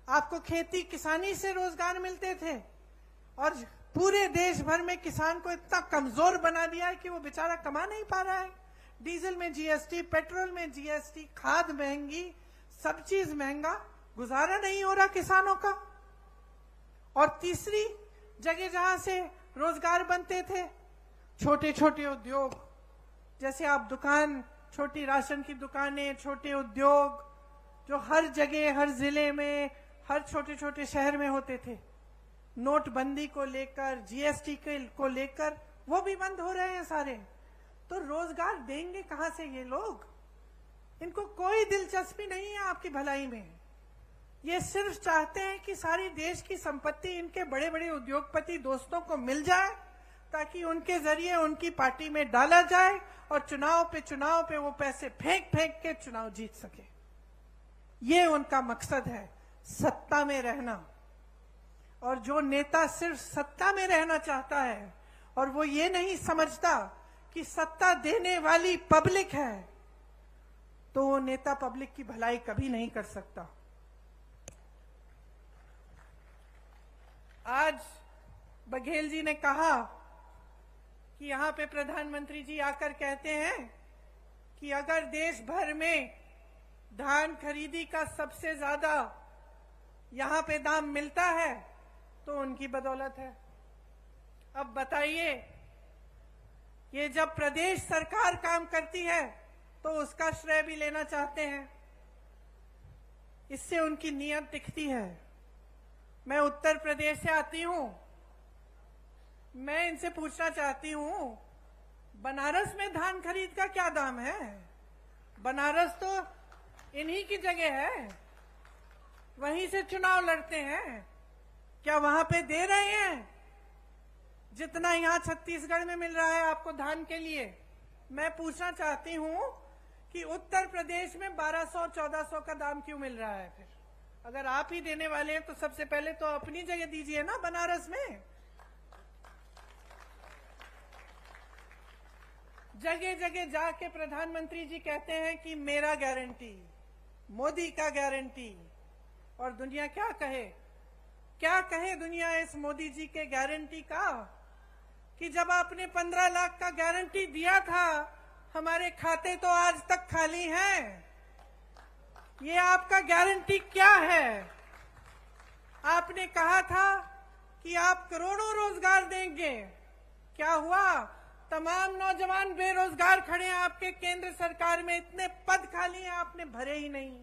आपको खेती किसानी से रोजगार मिलते थे और पूरे देश भर में किसान को इतना कमजोर बना दिया है कि वो बेचारा कमा नहीं पा रहा है। डीजल में जीएसटी, पेट्रोल में जीएसटी, खाद महंगी, सब चीज महंगा, गुजारा नहीं हो रहा किसानों का। और तीसरी जगह जहां से रोजगार बनते थे, छोटे छोटे उद्योग, जैसे आप दुकान, छोटी राशन की दुकानें, छोटे उद्योग जो हर जगह, हर जिले में, हर छोटे छोटे शहर में होते थे। नोटबंदी को लेकर, जीएसटी को लेकर वो भी बंद हो रहे हैं सारे। तो रोजगार देंगे कहां से ये लोग? इनको कोई दिलचस्पी नहीं है आपकी भलाई में। ये सिर्फ चाहते हैं कि सारी देश की संपत्ति इनके बड़े बड़े उद्योगपति दोस्तों को मिल जाए, ताकि उनके जरिए उनकी पार्टी में डाला जाए और चुनाव पे वो पैसे फेंक फेंक के चुनाव जीत सके। ये उनका मकसद है, सत्ता में रहना। और जो नेता सिर्फ सत्ता में रहना चाहता है और वो ये नहीं समझता कि सत्ता देने वाली पब्लिक है, तो वो नेता पब्लिक की भलाई कभी नहीं कर सकता। आज बघेल जी ने कहा कि यहां पे प्रधानमंत्री जी आकर कहते हैं कि अगर देश भर में धान खरीदी का सबसे ज्यादा यहां पे दाम मिलता है तो उनकी बदौलत है। अब बताइए, ये जब प्रदेश सरकार काम करती है तो उसका श्रेय भी लेना चाहते हैं। इससे उनकी नीयत दिखती है। मैं उत्तर प्रदेश से आती हूं, मैं इनसे पूछना चाहती हूं, बनारस में धान खरीद का क्या दाम है? बनारस तो इन्हीं की जगह है, वहीं से चुनाव लड़ते हैं। क्या वहां पे दे रहे हैं जितना यहां छत्तीसगढ़ में मिल रहा है आपको धान के लिए? मैं पूछना चाहती हूं कि उत्तर प्रदेश में 1200-1400 का दाम क्यों मिल रहा है? फिर अगर आप ही देने वाले हैं तो सबसे पहले तो अपनी जगह दीजिए ना बनारस में। जगह जगह जाके प्रधानमंत्री जी कहते हैं कि मेरा गारंटी, मोदी का गारंटी। और दुनिया क्या कहे? क्या कहे दुनिया इस मोदी जी के गारंटी का? कि जब आपने 15 लाख का गारंटी दिया था, हमारे खाते तो आज तक खाली हैं। ये आपका गारंटी क्या है? आपने कहा था कि आप करोड़ों रोजगार देंगे। क्या हुआ? तमाम नौजवान बेरोजगार खड़े हैं आपके केंद्र सरकार में, इतने पद खाली हैं, आपने भरे ही नहीं।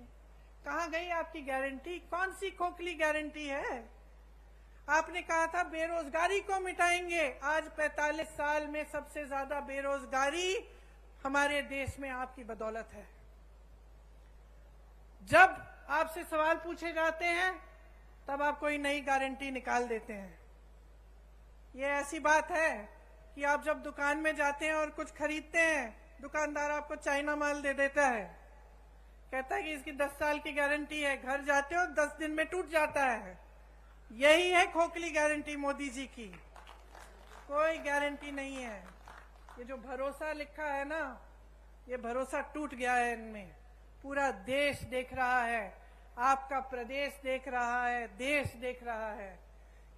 कहां गई आपकी गारंटी? कौन सी खोखली गारंटी है? आपने कहा था बेरोजगारी को मिटाएंगे। आज 45 साल में सबसे ज्यादा बेरोजगारी हमारे देश में आपकी बदौलत है। जब आपसे सवाल पूछे जाते हैं तब आप कोई नई गारंटी निकाल देते हैं। ये ऐसी बात है कि आप जब दुकान में जाते हैं और कुछ खरीदते हैं, दुकानदार आपको चाइना माल दे देता है, कहता है कि इसकी 10 साल की गारंटी है। घर जाते हो 10 दिन में टूट जाता है। यही है खोखली गारंटी मोदी जी की। कोई गारंटी नहीं है। ये जो भरोसा लिखा है ना, ये भरोसा टूट गया है इनमें। पूरा देश देख रहा है, आपका प्रदेश देख रहा है, देश देख रहा है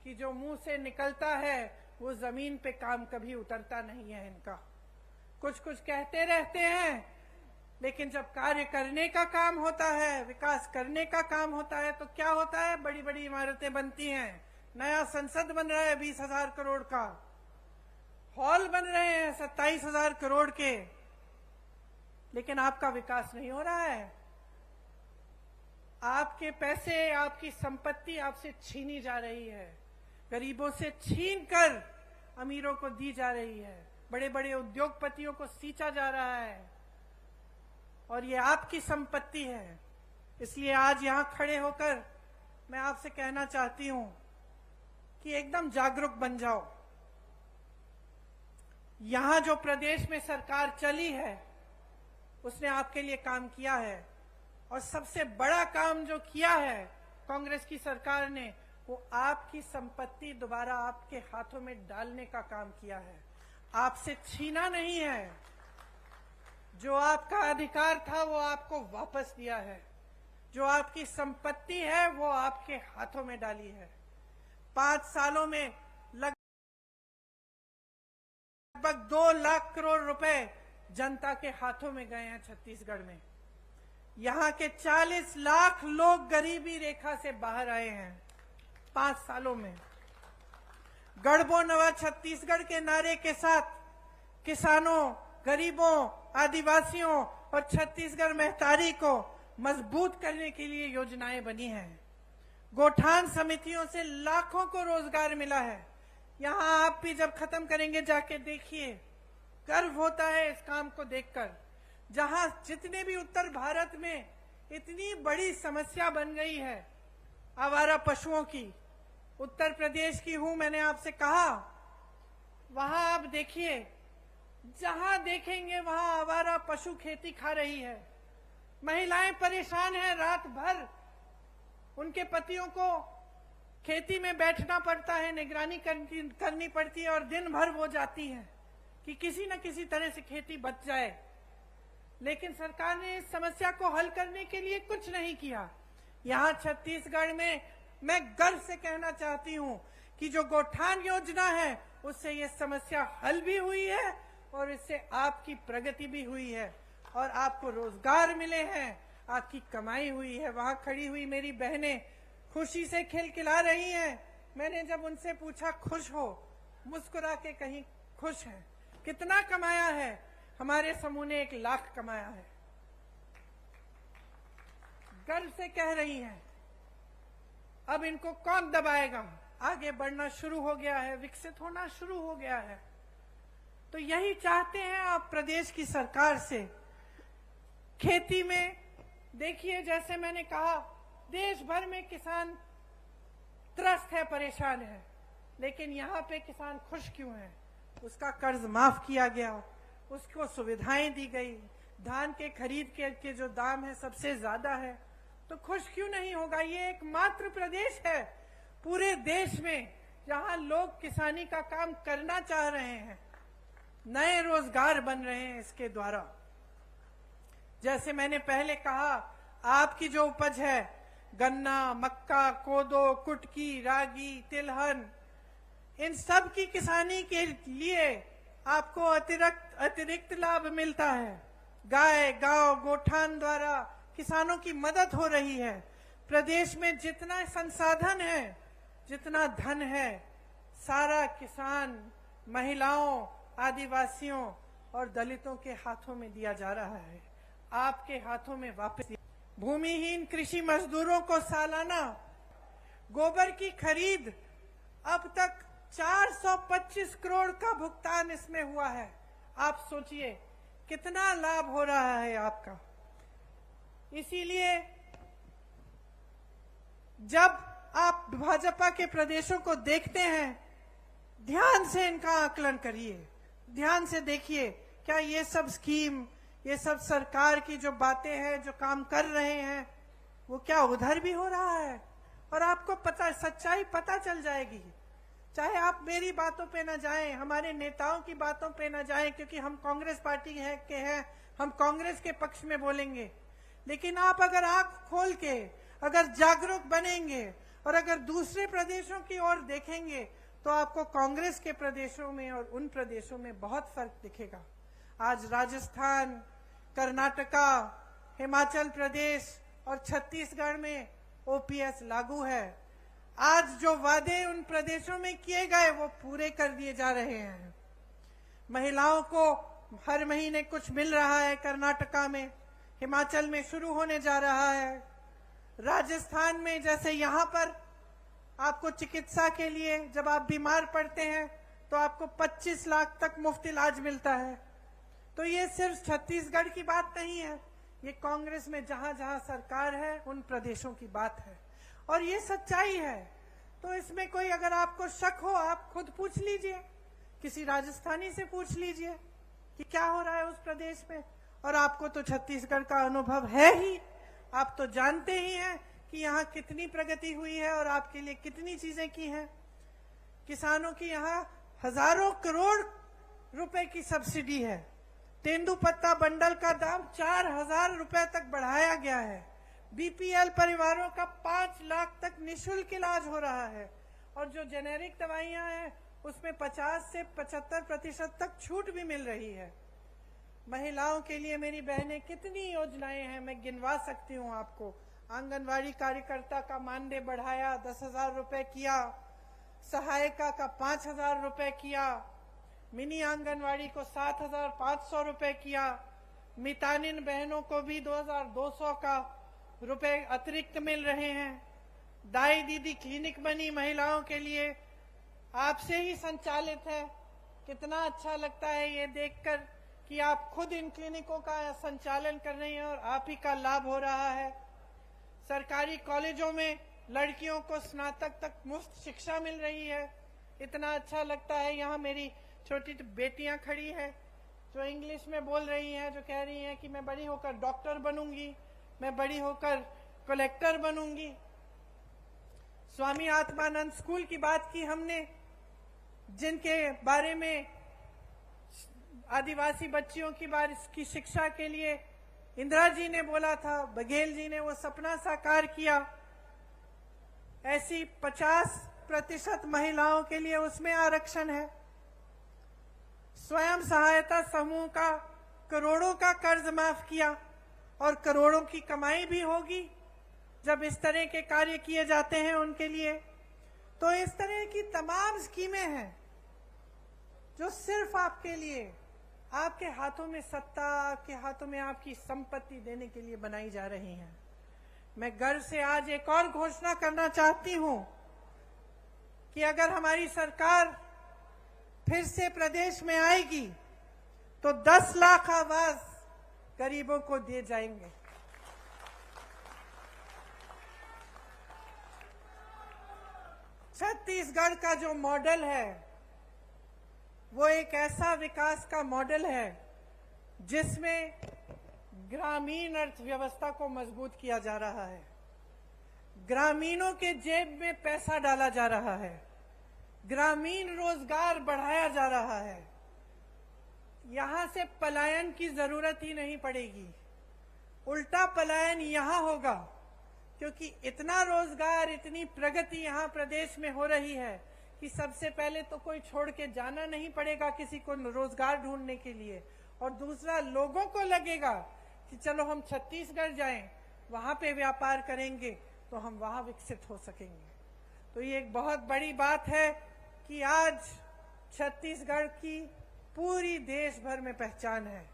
कि जो मुंह से निकलता है वो जमीन पे काम कभी उतरता नहीं है इनका। कुछ कुछ कहते रहते हैं, लेकिन जब कार्य करने का काम होता है, विकास करने का काम होता है, तो क्या होता है? बड़ी बड़ी इमारतें बनती हैं। नया संसद बन रहा है 20,000 करोड़ का, हॉल बन रहे हैं 27,000 करोड़ के, लेकिन आपका विकास नहीं हो रहा है। आपके पैसे, आपकी संपत्ति आपसे छीनी जा रही है, गरीबों से छीन कर अमीरों को दी जा रही है, बड़े बड़े उद्योगपतियों को सींचा जा रहा है, और ये आपकी संपत्ति है। इसलिए आज यहां खड़े होकर मैं आपसे कहना चाहती हूं कि एकदम जागरूक बन जाओ। यहां जो प्रदेश में सरकार चली है उसने आपके लिए काम किया है, और सबसे बड़ा काम जो किया है कांग्रेस की सरकार ने, वो आपकी संपत्ति दोबारा आपके हाथों में डालने का काम किया है। आपसे छीना नहीं है। जो आपका अधिकार था वो आपको वापस दिया है। जो आपकी संपत्ति है वो आपके हाथों में डाली है। 5 सालों में लगभग 2 लाख करोड़ रुपए जनता के हाथों में गए हैं छत्तीसगढ़ में। यहां के 40 लाख लोग गरीबी रेखा से बाहर आए हैं 5 सालों में। गढ़बो नवा छत्तीसगढ़ के नारे के साथ किसानों, गरीबों, आदिवासियों और छत्तीसगढ़ महतारी को मजबूत करने के लिए योजनाएं बनी हैं। गोठान समितियों से लाखों को रोजगार मिला है। यहाँ आप भी जब खत्म करेंगे जाके देखिए, गर्व होता है इस काम को देखकर। जहां जितने भी उत्तर भारत में इतनी बड़ी समस्या बन गई है आवारा पशुओं की, उत्तर प्रदेश की हूं, मैंने आपसे कहा, वहां आप देखिए, जहां देखेंगे वहां आवारा पशु खेती खा रही है। महिलाएं परेशान हैं, रात भर उनके पतियों को खेती में बैठना पड़ता है, निगरानी करनी पड़ती है और दिन भर वो जाती है कि किसी न किसी तरह से खेती बच जाए। लेकिन सरकार ने इस समस्या को हल करने के लिए कुछ नहीं किया। यहाँ छत्तीसगढ़ में मैं गर्व से कहना चाहती हूँ कि जो गौठान योजना है उससे ये समस्या हल भी हुई है और इससे आपकी प्रगति भी हुई है और आपको रोजगार मिले हैं, आपकी कमाई हुई है। वहां खड़ी हुई मेरी बहनें खुशी से खिलखिला रही हैं। मैंने जब उनसे पूछा खुश हो, मुस्कुरा के कहीं खुश हैं। कितना कमाया है? हमारे समूह ने 1 लाख कमाया है। गर्व से कह रही हैं। अब इनको कौन दबाएगा? आगे बढ़ना शुरू हो गया है, विकसित होना शुरू हो गया है। तो यही चाहते हैं आप प्रदेश की सरकार से। खेती में देखिए, जैसे मैंने कहा, देश भर में किसान त्रस्त है, परेशान है, लेकिन यहाँ पे किसान खुश क्यों है? उसका कर्ज माफ किया गया, उसको सुविधाएं दी गई, धान के खरीद के जो दाम है सबसे ज्यादा है, तो खुश क्यों नहीं होगा? ये एकमात्र प्रदेश है पूरे देश में जहां लोग किसानी का काम करना चाह रहे हैं, नए रोजगार बन रहे हैं इसके द्वारा। जैसे मैंने पहले कहा, आपकी जो उपज है, गन्ना, मक्का, कोदो, कुटकी, रागी, तिलहन, इन सब की किसानी के लिए आपको अतिरिक्त लाभ मिलता है। गाय, गांव, गोठान द्वारा किसानों की मदद हो रही है। प्रदेश में जितना संसाधन है, जितना धन है, सारा किसान, महिलाओं, आदिवासियों और दलितों के हाथों में दिया जा रहा है, आपके हाथों में वापस। भूमिहीन कृषि मजदूरों को सालाना गोबर की खरीद अब तक 425 करोड़ का भुगतान इसमें हुआ है। आप सोचिए कितना लाभ हो रहा है आपका। इसीलिए जब आप भाजपा के प्रदेशों को देखते हैं, ध्यान से इनका आकलन करिए, ध्यान से देखिए, क्या ये सब स्कीम, ये सब सरकार की जो बातें हैं, जो काम कर रहे हैं, वो क्या उधर भी हो रहा है? और आपको पता, सच्चाई पता चल जाएगी। चाहे आप मेरी बातों पे ना जाएं, हमारे नेताओं की बातों पे ना जाएं, क्योंकि हम कांग्रेस पार्टी के हैं, हम कांग्रेस के पक्ष में बोलेंगे। लेकिन आप अगर आंख खोल के, अगर जागरूक बनेंगे और अगर दूसरे प्रदेशों की ओर देखेंगे, तो आपको कांग्रेस के प्रदेशों में और उन प्रदेशों में बहुत फर्क दिखेगा। आज राजस्थान, कर्नाटका, हिमाचल प्रदेश और छत्तीसगढ़ में ओपीएस लागू है। आज जो वादे उन प्रदेशों में किए गए वो पूरे कर दिए जा रहे हैं। महिलाओं को हर महीने कुछ मिल रहा है कर्नाटका में, हिमाचल में शुरू होने जा रहा है। राजस्थान में जैसे यहाँ पर आपको चिकित्सा के लिए जब आप बीमार पड़ते हैं तो आपको 25 लाख तक मुफ्त इलाज मिलता है। तो ये सिर्फ छत्तीसगढ़ की बात नहीं है, ये कांग्रेस में जहां जहां सरकार है उन प्रदेशों की बात है और ये सच्चाई है। तो इसमें कोई अगर आपको शक हो, आप खुद पूछ लीजिए, किसी राजस्थानी से पूछ लीजिए कि क्या हो रहा है उस प्रदेश में। और आपको तो छत्तीसगढ़ का अनुभव है ही, आप तो जानते ही हैं कि यहाँ कितनी प्रगति हुई है और आपके लिए कितनी चीजें की हैं। किसानों की यहाँ हजारों करोड़ रुपए की सब्सिडी है। तेंदुपत्ता बंडल का दाम 4,000 रुपए तक बढ़ाया गया है। बीपीएल परिवारों का 5 लाख तक निःशुल्क इलाज हो रहा है और जो जेनेरिक दवाइयां हैं उसमें 50 से 75% तक छूट भी मिल रही है। महिलाओं के लिए मेरी बहनें कितनी योजनाएं हैं, मैं गिनवा सकती हूँ आपको। आंगनवाड़ी कार्यकर्ता का मानदेय बढ़ाया, 10,000 रुपए किया, सहायिका का 5,000 रुपए किया, मिनी आंगनवाड़ी को 7,500 रुपए किया, मितानिन बहनों को भी 2,200 का रुपए अतिरिक्त मिल रहे हैं। दाई दीदी क्लिनिक बनी महिलाओं के लिए, आपसे ही संचालित है। कितना अच्छा लगता है ये देखकर कि आप खुद इन क्लिनिकों का संचालन कर रही हैं और आप ही का लाभ हो रहा है। सरकारी कॉलेजों में लड़कियों को स्नातक तक मुफ्त शिक्षा मिल रही है। इतना अच्छा लगता है। यहाँ मेरी छोटी बेटियां खड़ी है जो इंग्लिश में बोल रही हैं, जो कह रही हैं कि मैं बड़ी होकर डॉक्टर बनूंगी, मैं बड़ी होकर कलेक्टर बनूंगी। स्वामी आत्मानंद स्कूल की बात की हमने, जिनके बारे में आदिवासी बच्चियों की शिक्षा के लिए इंदिरा जी ने बोला था, बघेल जी ने वो सपना साकार किया। ऐसी 50% महिलाओं के लिए उसमें आरक्षण है। स्वयं सहायता समूह का करोड़ों का कर्ज माफ किया और करोड़ों की कमाई भी होगी जब इस तरह के कार्य किए जाते हैं उनके लिए। तो इस तरह की तमाम स्कीमें हैं जो सिर्फ आपके लिए, आपके हाथों में सत्ता, आपके हाथों में आपकी संपत्ति देने के लिए बनाई जा रही हैं। मैं गर्व से आज एक और घोषणा करना चाहती हूं कि अगर हमारी सरकार फिर से प्रदेश में आएगी तो 10 लाख आवास गरीबों को दिए जाएंगे। छत्तीसगढ़ का जो मॉडल है वो एक ऐसा विकास का मॉडल है जिसमें ग्रामीण अर्थव्यवस्था को मजबूत किया जा रहा है, ग्रामीणों के जेब में पैसा डाला जा रहा है, ग्रामीण रोजगार बढ़ाया जा रहा है। यहां से पलायन की जरूरत ही नहीं पड़ेगी, उल्टा पलायन यहां होगा, क्योंकि इतना रोजगार, इतनी प्रगति यहां प्रदेश में हो रही है कि सबसे पहले तो कोई छोड़ के जाना नहीं पड़ेगा किसी को रोजगार ढूंढने के लिए, और दूसरा लोगों को लगेगा कि चलो हम छत्तीसगढ़ जाएं, वहां पे व्यापार करेंगे तो हम वहां विकसित हो सकेंगे। तो ये एक बहुत बड़ी बात है कि आज छत्तीसगढ़ की पूरी देश भर में पहचान है।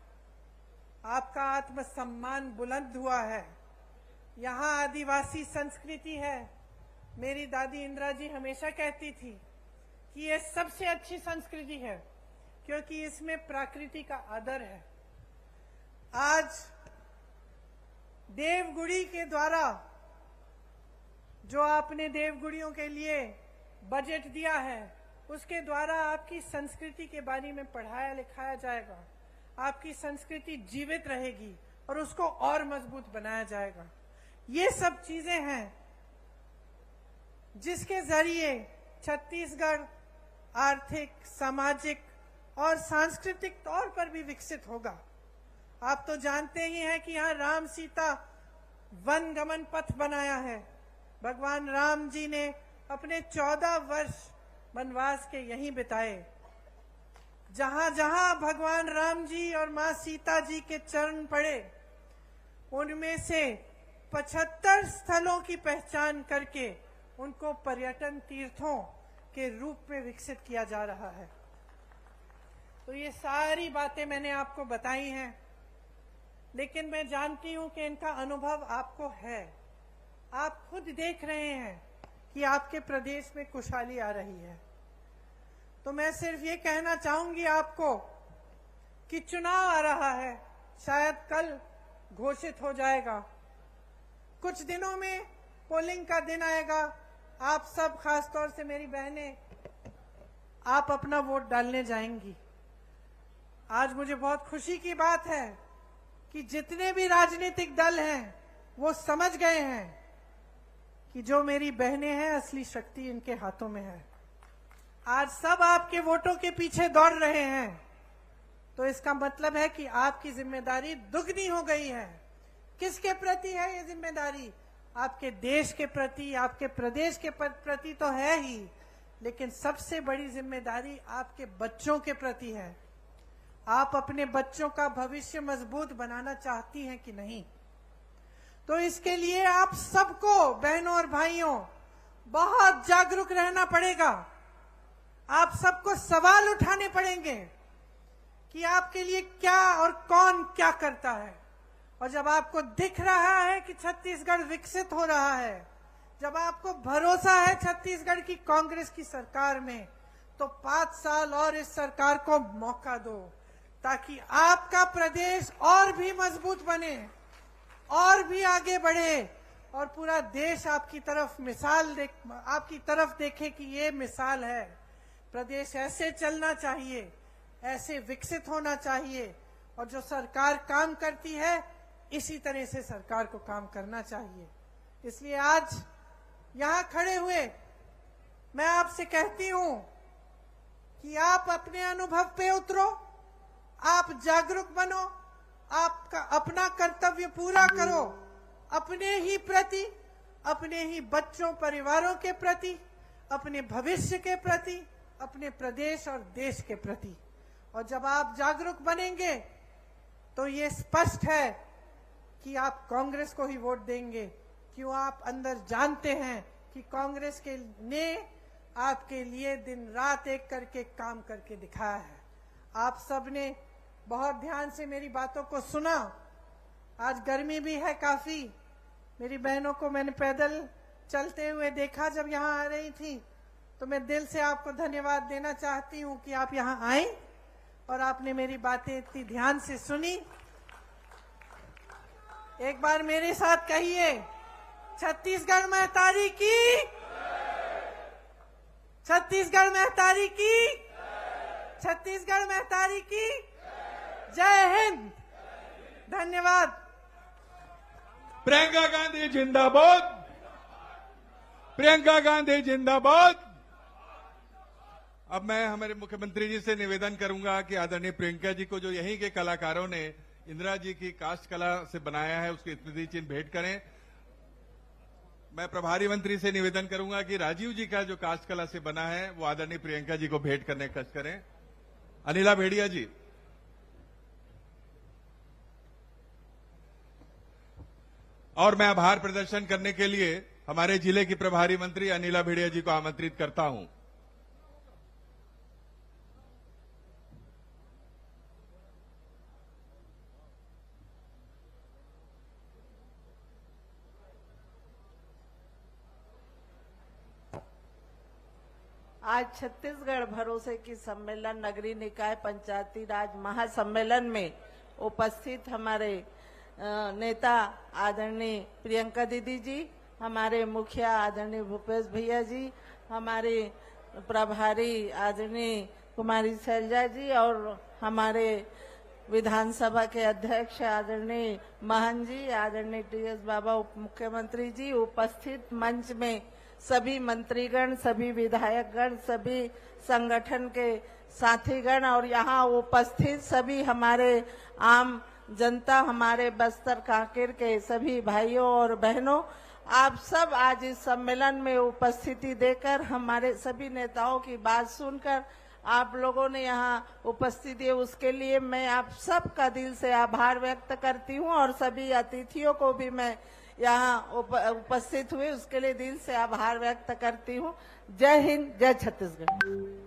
आपका आत्मसम्मान बुलंद हुआ है। यहाँ आदिवासी संस्कृति है। मेरी दादी इंदिरा जी हमेशा कहती थी कि ये सबसे अच्छी संस्कृति है क्योंकि इसमें प्रकृति का आदर है। आज देवगुड़ी के द्वारा जो आपने देवगुड़ियों के लिए बजट दिया है, उसके द्वारा आपकी संस्कृति के बारे में पढ़ाया लिखाया जाएगा, आपकी संस्कृति जीवित रहेगी और उसको और मजबूत बनाया जाएगा। ये सब चीजें हैं जिसके जरिए छत्तीसगढ़ आर्थिक, सामाजिक और सांस्कृतिक तौर पर भी विकसित होगा। आप तो जानते ही हैं कि यहाँ राम सीता वन गमन पथ बनाया है। भगवान राम जी ने अपने 14 वर्ष वनवास के यहीं बिताए। जहां जहां भगवान राम जी और मां सीता जी के चरण पड़े, उनमें से 75 स्थलों की पहचान करके उनको पर्यटन तीर्थों के रूप में विकसित किया जा रहा है। तो ये सारी बातें मैंने आपको बताई हैं, लेकिन मैं जानती हूं कि इनका अनुभव आपको है। आप खुद देख रहे हैं कि आपके प्रदेश में खुशहाली आ रही है। तो मैं सिर्फ ये कहना चाहूंगी आपको कि चुनाव आ रहा है, शायद कल घोषित हो जाएगा। कुछ दिनों में पोलिंग का दिन आएगा। आप सब, खासतौर से मेरी बहनें, आप अपना वोट डालने जाएंगी। आज मुझे बहुत खुशी की बात है कि जितने भी राजनीतिक दल हैं वो समझ गए हैं कि जो मेरी बहनें हैं, असली शक्ति इनके हाथों में है। आज सब आपके वोटों के पीछे दौड़ रहे हैं, तो इसका मतलब है कि आपकी जिम्मेदारी दुगनी हो गई है। किसके प्रति है ये जिम्मेदारी? आपके देश के प्रति, आपके प्रदेश के प्रति तो है ही, लेकिन सबसे बड़ी जिम्मेदारी आपके बच्चों के प्रति है। आप अपने बच्चों का भविष्य मजबूत बनाना चाहती हैं कि नहीं? तो इसके लिए आप सबको, बहनों और भाइयों, बहुत जागरूक रहना पड़ेगा। आप सबको सवाल उठाने पड़ेंगे कि आपके लिए क्या और कौन क्या करता है। और जब आपको दिख रहा है कि छत्तीसगढ़ विकसित हो रहा है, जब आपको भरोसा है छत्तीसगढ़ की कांग्रेस की सरकार में, तो 5 साल और इस सरकार को मौका दो, ताकि आपका प्रदेश और भी मजबूत बने, और भी आगे बढ़े, और पूरा देश आपकी तरफ देखे कि ये मिसाल है। प्रदेश ऐसे चलना चाहिए, ऐसे विकसित होना चाहिए, और जो सरकार काम करती है इसी तरह से सरकार को काम करना चाहिए। इसलिए आज यहां खड़े हुए मैं आपसे कहती हूं कि आप अपने अनुभव पे उतरो, आप जागरूक बनो, आपका अपना कर्तव्य पूरा करो, अपने ही प्रति, अपने ही बच्चों परिवारों के प्रति, अपने भविष्य के प्रति, अपने प्रदेश और देश के प्रति। और जब आप जागरूक बनेंगे तो ये स्पष्ट है कि आप कांग्रेस को ही वोट देंगे, क्यों आप अंदर जानते हैं कि कांग्रेस के ने आपके लिए दिन रात एक करके काम करके दिखाया है। आप सबने बहुत ध्यान से मेरी बातों को सुना। आज गर्मी भी है काफी। मेरी बहनों को मैंने पैदल चलते हुए देखा जब यहाँ आ रही थी, तो मैं दिल से आपको धन्यवाद देना चाहती हूँ कि आप यहाँ आए और आपने मेरी बातें इतनी ध्यान से सुनी। एक बार मेरे साथ कहिए, छत्तीसगढ़ महतारी की, छत्तीसगढ़ महतारी की, छत्तीसगढ़ महतारी की जय हिंद। धन्यवाद। प्रियंका गांधी जिंदाबाद, प्रियंका गांधी जिंदाबाद। अब मैं हमारे मुख्यमंत्री जी से निवेदन करूंगा कि आदरणीय प्रियंका जी को, जो यहीं के कलाकारों ने इंदिरा जी की काष्ठ कला से बनाया है, उसके स्मृति चिन्ह भेंट करें। मैं प्रभारी मंत्री से निवेदन करूंगा कि राजीव जी का जो काष्ठ कला से बना है वो आदरणीय प्रियंका जी को भेंट करने का कष्ट करें। अनिला भेड़िया जी। और मैं आभार प्रदर्शन करने के लिए हमारे जिले की प्रभारी मंत्री अनिला भेड़िया जी को आमंत्रित करता हूं। आज छत्तीसगढ़ भरोसे की सम्मेलन नगरीय निकाय पंचायती राज महासम्मेलन में उपस्थित हमारे नेता आदरणीय प्रियंका दीदी जी, हमारे मुखिया आदरणीय भूपेश भैया जी, हमारे प्रभारी आदरणीय कुमारी शैलजा जी, और हमारे विधानसभा के अध्यक्ष आदरणीय महन जी, आदरणीय टीएस बाबा उप मुख्यमंत्री जी, उपस्थित मंच में सभी मंत्रीगण, सभी विधायकगण, सभी संगठन के साथीगण और यहाँ उपस्थित सभी हमारे आम जनता, हमारे बस्तर कांकेर के सभी भाइयों और बहनों, आप सब आज इस सम्मेलन में उपस्थिति देकर, हमारे सभी नेताओं की बात सुनकर आप लोगों ने यहाँ उपस्थिति है, उसके लिए मैं आप सब का दिल से आभार व्यक्त करती हूँ। और सभी अतिथियों को भी मैं यहाँ उपस्थित हुए उसके लिए दिल से आभार व्यक्त करती हूँ। जय हिंद, जय छत्तीसगढ़।